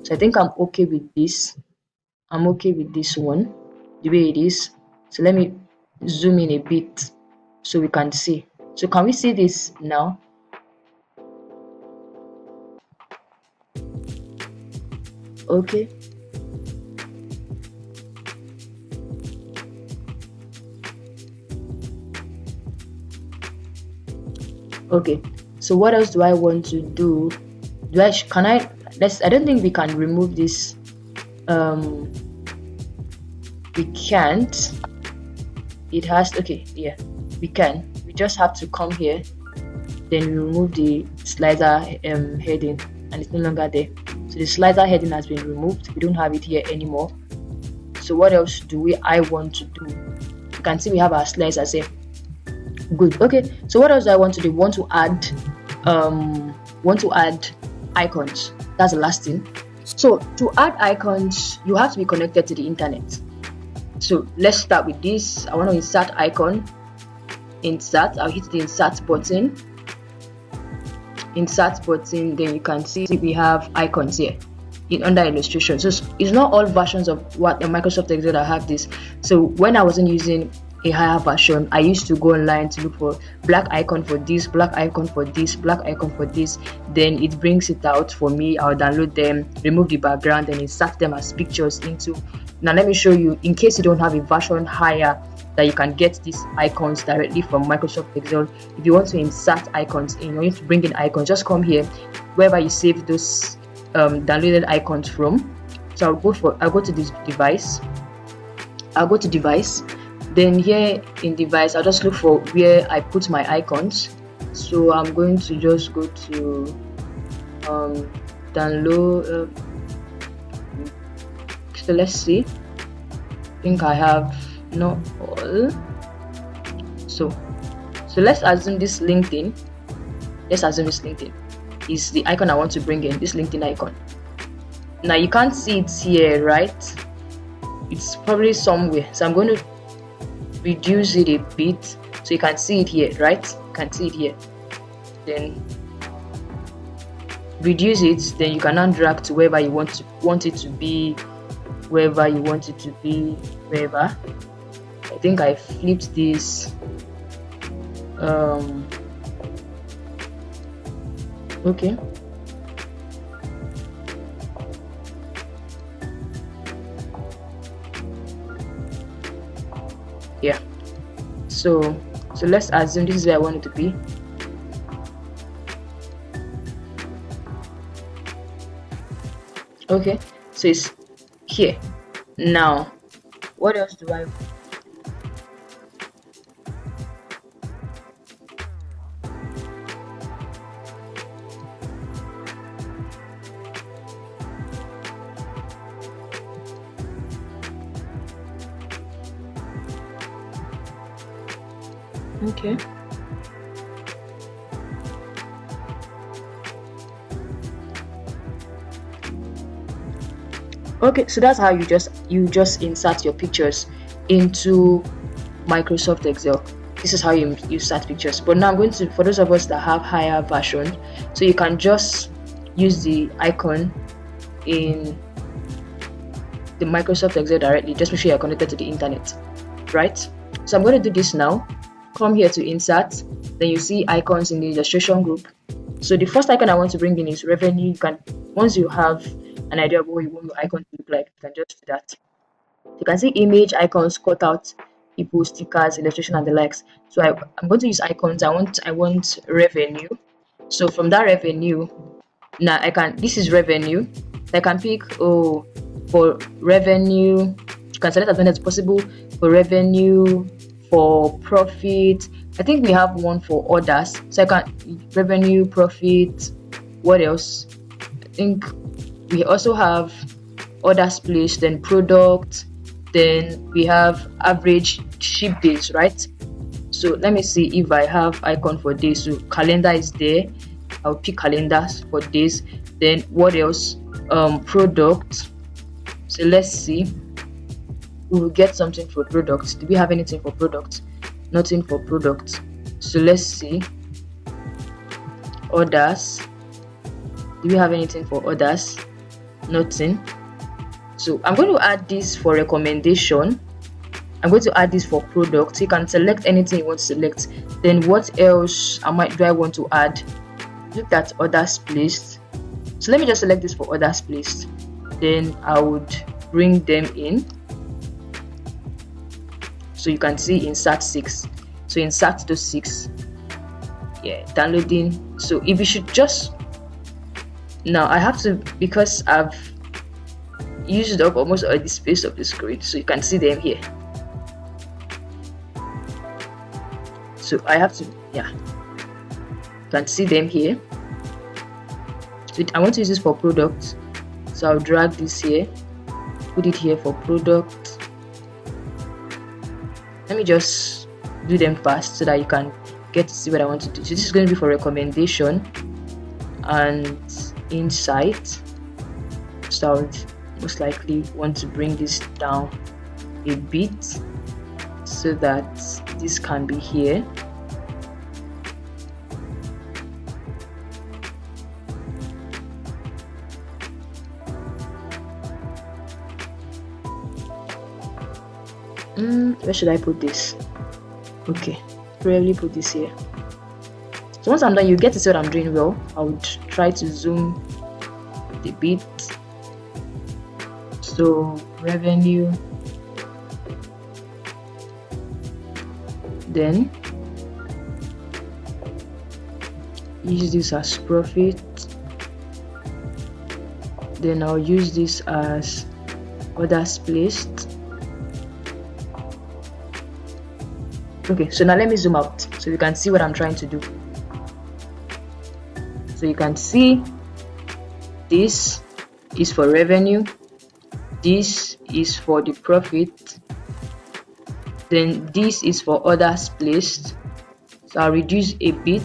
So I think I'm okay with this. I'm okay with this one, the way it is. So let me zoom in a bit so we can see. So can we see this now? Okay. Okay, so what else do I want to do? I don't think we can remove this. We can't. It has, okay, yeah, we can. We just have to come here, then we remove the slider heading, and it's no longer there. So the slider heading has been removed. We don't have it here anymore. So what else do I want to do? You can see we have our slicer here. Good. Okay, so what else do I want to do? Want to add icons. That's the last thing. So to add icons, you have to be connected to the internet. So let's start with this. I want to insert icon. Insert. I'll hit the insert button. Then you can see we have icons here under illustration. So it's not all versions of what the Microsoft Excel that have this. So when I wasn't using a higher version, I used to go online to look for black icon for this, black icon for this, black icon for this. Then it brings it out for me. I'll download them, remove the background, and insert them as pictures into. Now let me show you, in case you don't have a version higher, that you can get these icons directly from Microsoft Excel. If you want to insert icons in, you need to bring in icons, just come here wherever you save those downloaded icons from. So I'll go to this device. I'll go to device. Then here in device, I'll just look for where I put my icons. So I'm going to just go to download. So let's see. I think I have not all. So let's assume this LinkedIn. Let's assume this LinkedIn is the icon I want to bring in. This LinkedIn icon. Now you can't see it here, right? It's probably somewhere. So I'm going to reduce it a bit so you can see it here, right? You can see it here. Then reduce it. Then you can now drag to wherever you want it to be, wherever you want it to be, wherever. I think I flipped this. Okay. Yeah. So let's assume this is where I want it to be. Okay. So it's here. Now, what else do I? Okay. Okay, so that's how you just insert your pictures into Microsoft Excel. This is how you insert pictures. But now I'm going to, for those of us that have higher version, so you can just use the icon in the Microsoft Excel directly. Just make sure you're connected to the internet, right? So I'm going to do this now. Come here to insert, then you see icons in the illustration group. So the first icon I want to bring in is revenue. You can, once you have an idea of what you want your icon to look like, you can just do that. You can see image, icons, cut out, people, stickers, illustration, and the likes. So I'm going to use icons. I want revenue. So from that revenue, now this is revenue. I can pick for revenue. You can select as many as possible for revenue, for profit. I think we have one for orders. So I can revenue, profit. What else? I think we also have orders placed, then product, then we have average ship days, right? So let me see if I have icon for days. So calendar is there. I'll pick calendars for days. Then what else? Product. So let's see. We will get something for products. Do we have anything for products? Nothing for products. So let's see. Orders. Do we have anything for orders? Nothing. So I'm going to add this for recommendation. I'm going to add this for products. You can select anything you want to select. Then what else do I want to add? Look at orders placed. So let me just select this for orders placed. Then I would bring them in. So you can see insert 6. So insert those 6. Yeah, downloading. So if you should just now, I have to, because I've used up almost all the space of the screen, so you can see them here. So I have to, yeah, you can see them here. So I want to use this for product, so I'll drag this here, put it here for product. Let me just do them fast so that you can get to see what I want to do. So this is going to be for recommendation and insight. So I would most likely want to bring this down a bit so that this can be here. Where should I put this? Okay, probably put this here. So once I'm done, you get to see what I'm doing well. I would try to zoom a bit. So revenue, then use this as profit, then I'll use this as orders placed. Okay, so now let me zoom out so you can see what I'm trying to do. So you can see this is for revenue, this is for the profit, then this is for orders placed. So I'll reduce a bit,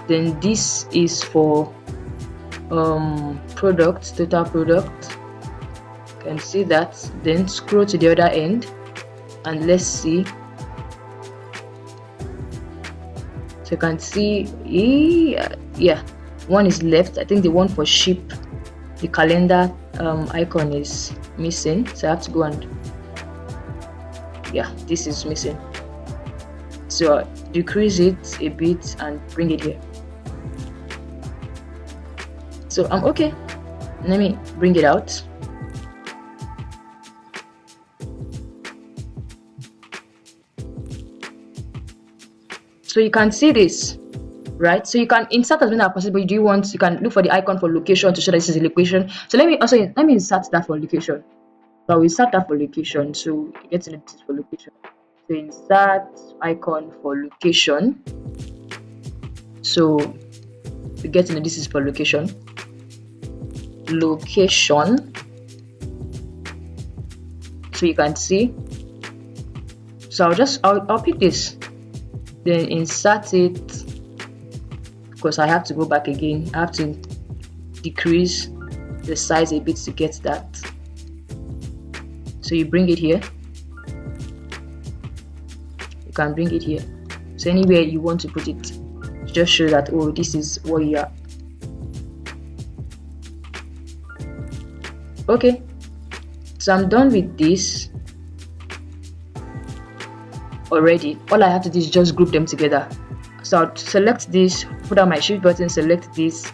then this is for product, total product. You can see that. Then scroll to the other end and let's see. So you can see, yeah, one is left. I think the one for ship, the calendar icon is missing, so I have to go and, yeah, this is missing. So decrease it a bit and bring it here. So I'm okay. Let me bring it out. So you can see this, right? So you can insert as many as possible. Do you want? You can look for the icon for location to show that this is a location. So let me insert that for location. So I will insert that for location. So get to know this is for location. So insert icon for location. So we get to know this is for location. Location. So you can see. So I'll pick this. Then insert it, because I have to go back again. I have to decrease the size a bit to get that. So you bring it here. You can bring it here. So anywhere you want to put it, just show that, oh, this is what you are. Okay, so I'm done with this already. All I have to do is just group them together. So I'll select this, put down my shift button, select this.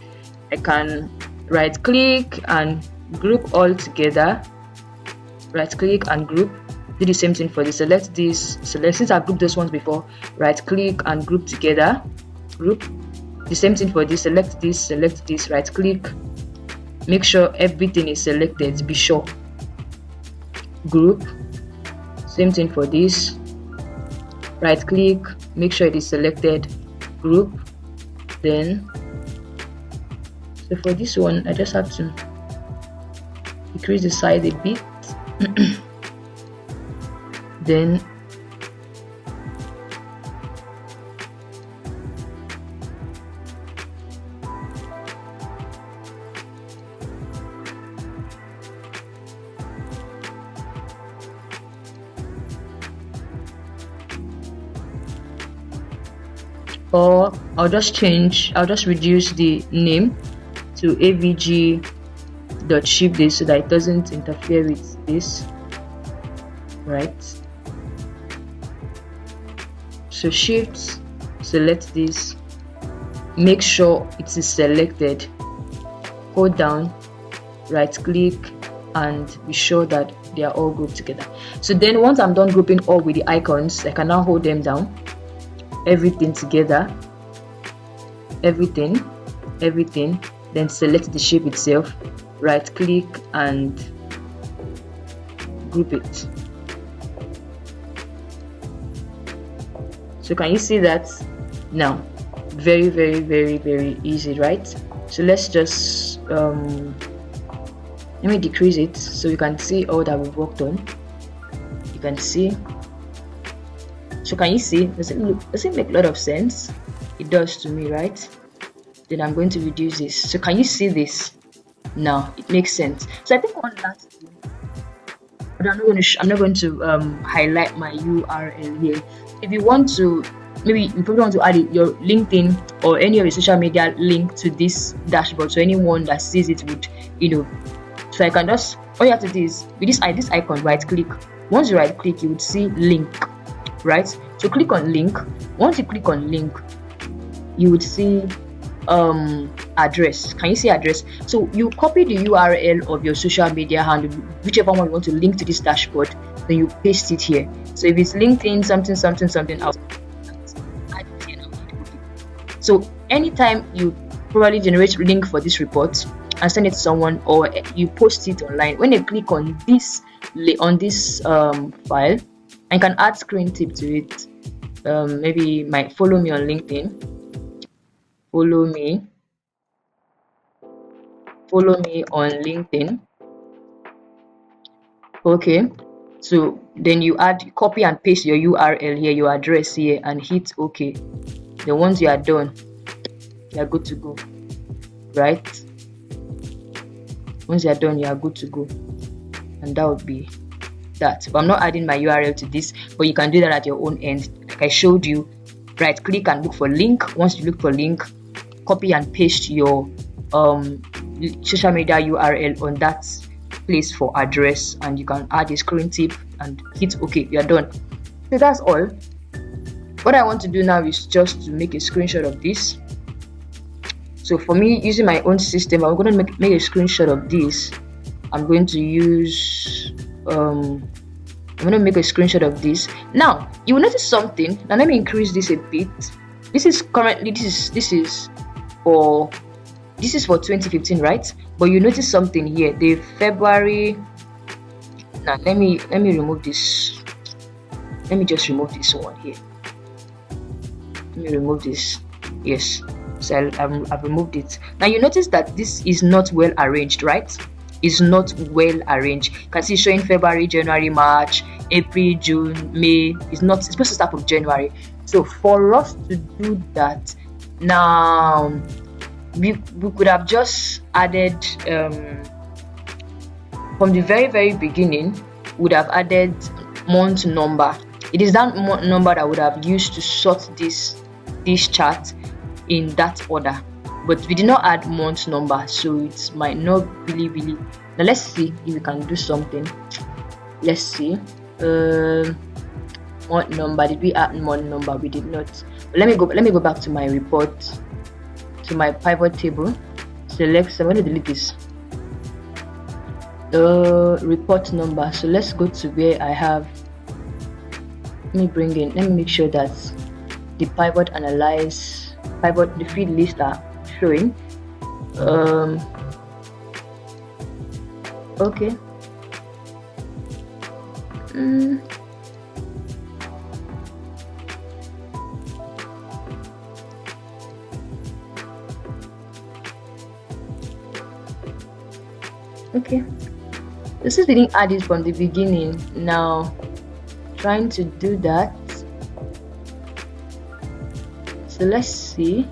I can right click and group all together. Right click and group. Do the same thing for this. Select this, since I've grouped those ones before, right click and group together. Group. The same thing for this. Select this, right click. Make sure everything is selected. Be sure. Group. Same thing for this. Right click, make sure it is selected. Group. Then, so for this one, I just have to decrease the size a bit. Then or I'll just reduce the name to avg.ship this so that it doesn't interfere with this, right? So shift, select this, make sure it is selected, hold down, right click, and be sure that they are all grouped together. So then once I'm done grouping all with the icons, I can now hold them down, everything together, everything, then select the shape itself, right click and group it. So can you see that now? Very, very, very, very easy, right? So let's just let me decrease it so you can see all that we've worked on. You can see. So can you see? Does it make a lot of sense? It does to me, right? Then I'm going to reduce this. So can you see this? Now it makes sense. So I think one last thing, but I'm not going to highlight my URL here. If you want to, maybe you probably want to add your LinkedIn or any of your social media link to this dashboard, so anyone that sees it would, so I can just, all you have to do is with this icon, right click. Once you right click, you would see link, right? So click on link. Once you click on link, you would see address. Can you see address? So you copy the URL of your social media handle, whichever one you want to link to this dashboard, then you paste it here. So if it's LinkedIn something else, so anytime you probably generate a link for this report and send it to someone, or you post it online, when they click on this file, I can add screen tip to it. Maybe follow me on LinkedIn. Follow me on LinkedIn. Okay, so then you copy and paste your URL here, your address here, and hit OK. Then once you are done, you are good to go, right? Once you are done, you are good to go, and that would be that. But I'm not adding my URL to this, but you can do that at your own end. Like I showed you, right click and look for link. Once you look for link, copy and paste your social media URL on that place for address, and you can add a screen tip and hit OK. You're done. So that's all. What I want to do now is just to make a screenshot of this. So for me, using my own system, I'm going to make a screenshot of this. I'm going to use I'm going to make a screenshot of this. Now you will notice something. Now let me increase this a bit. This is for 2015, right? But you notice something here, the February. Now let me remove this. Let me just remove this one here. Let me remove this. Yes, so I've removed it. Now you notice that this is not well arranged, right? It's not well arranged. You can see showing February, January, March, April, June, May. It's supposed to start from January. So for us to do that, now we could have just added from the very beginning, would have added month number. It is that number that I would have used to sort this chart in that order, but we did not add month number, so it might not really. Now let's see if we can do something. Let's see. Month number, did we add month number? We did not. But let me go back to my report, to my pivot table. Select, so I'm going to delete this report number. So let's go to where I have, let me make sure that the pivot analyze, the feed list are showing. Okay. Okay, this is, we didn't add it from the beginning. Now trying to do that, so let's see.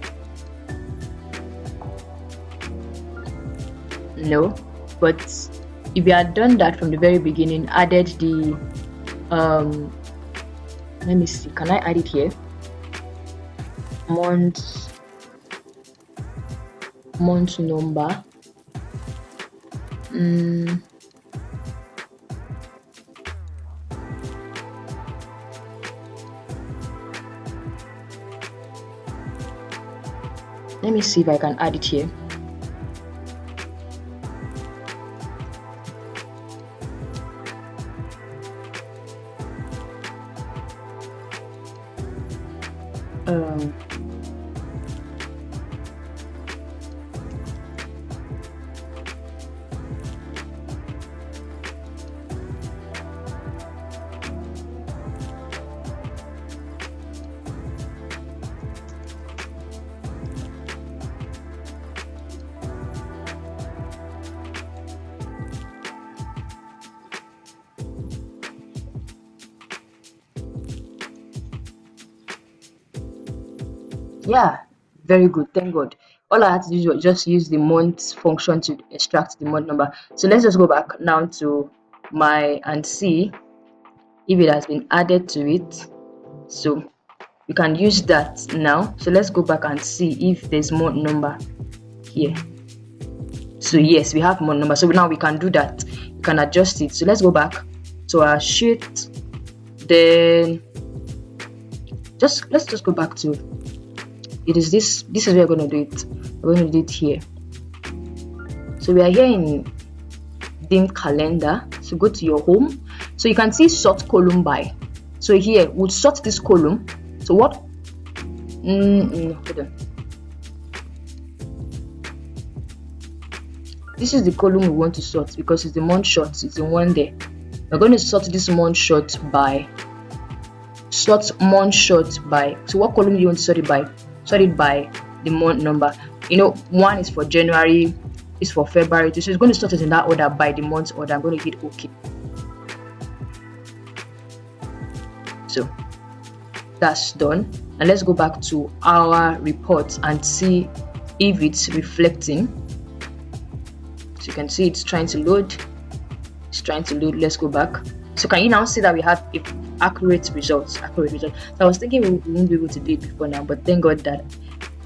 No, but if we had done that from the very beginning, added the let me see, can I add it here? Month number. Let me see if I can add it here. Yeah, very good, thank God. All I had to do was just use the month function to extract the month number. So let's just go back now to my and see if it has been added to it. So you can use that now. So let's go back and see if there's month number here. So yes, we have month number. So now we can do that. You can adjust it. So let's go back to our sheet. Then let's just go back to it. Is this is where we're going to do it. We're going to do it here. So we are here in Dim calendar. So go to your home. So you can see sort column by. So here we'll sort this column. So what? Hold on. This is the column we want to sort because it's the month short. It's the one there. We're going to sort this month short by. Sort month short by. So what column do you want to sort it by? Sort it by the month number. You know, one is for January, is for February. So it's going to sort it in that order by the month order. I'm going to hit OK. So that's done. And let's go back to our report and see if it's reflecting. So you can see it's trying to load. It's trying to load. Let's go back. So can you now see that we have accurate results? So I was thinking we wouldn't be able to do it before now, but thank God that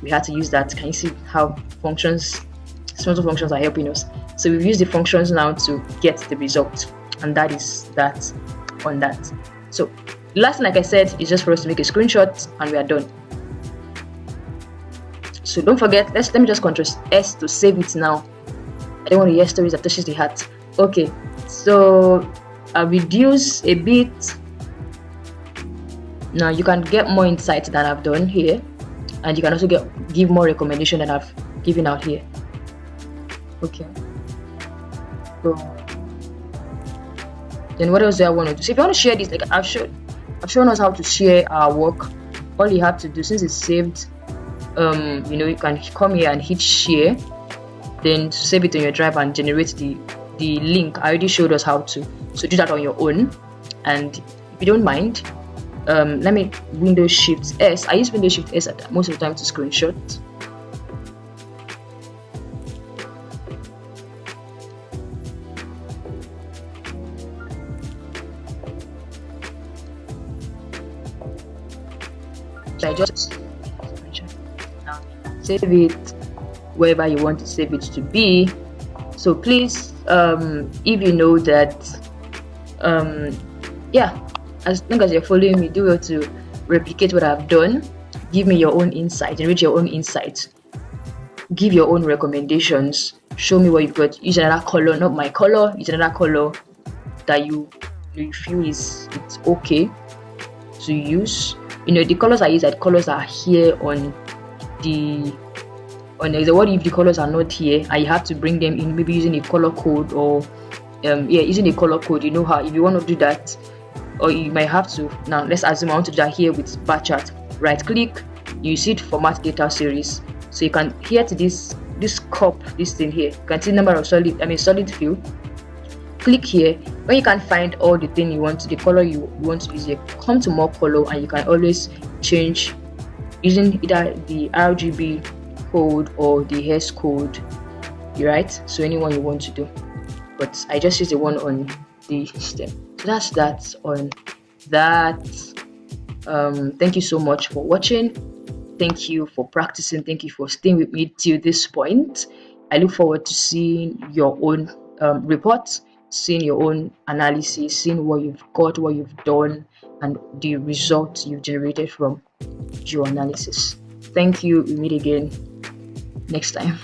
we had to use that. Can you see how small functions are helping us? So we've used the functions now to get the result, and that is that on that. So the last thing, like I said, is just for us to make a screenshot and we are done. So don't forget, let me just Ctrl S to save it now. I don't want to hear stories that touches the heart. Okay, so I'll reduce a bit. Now you can get more insight than I've done here, and you can also give more recommendation than I've given out here. Okay. So then what else do I want to do? So if you want to share this, like I've shown us how to share our work. All you have to do, since it's saved, you can come here and hit share, then save it on your drive and generate the link. I already showed us how to. So do that on your own, and if you don't mind, let me Windows Shift S. I use Windows Shift S most of the time to screenshot. I just now save it wherever you want to save it to be. So please, if you know that, yeah, as long as you're following me, do well to replicate what I've done. Give me your own insight, enrich your own insights, give your own recommendations, show me what you've got. Use another color, not my color, use another color that you feel it's okay to use. The colors I use are colors that are here on the what if the colors are not here and you have to bring them in, maybe using a color code, or using a color code. You know how, if you want to do that, or you might have to. Now let's assume I want to do that here with bar chart. Right click, you see it format data series, so you can here to this cup, this thing here, you can see number of solid field. Click here. When you can't find all the thing you want to, the color you want to use here, come to more color, and you can always change using either the RGB code or the hex code, right? So anyone you want to do, but I just use the one on the stem. So that's that on that. Thank you so much for watching. Thank you for practicing. Thank you for staying with me till this point. I look forward to seeing your own reports, seeing your own analysis, seeing what you've got, what you've done, and the results you've generated from your analysis. Thank you. We meet again next time.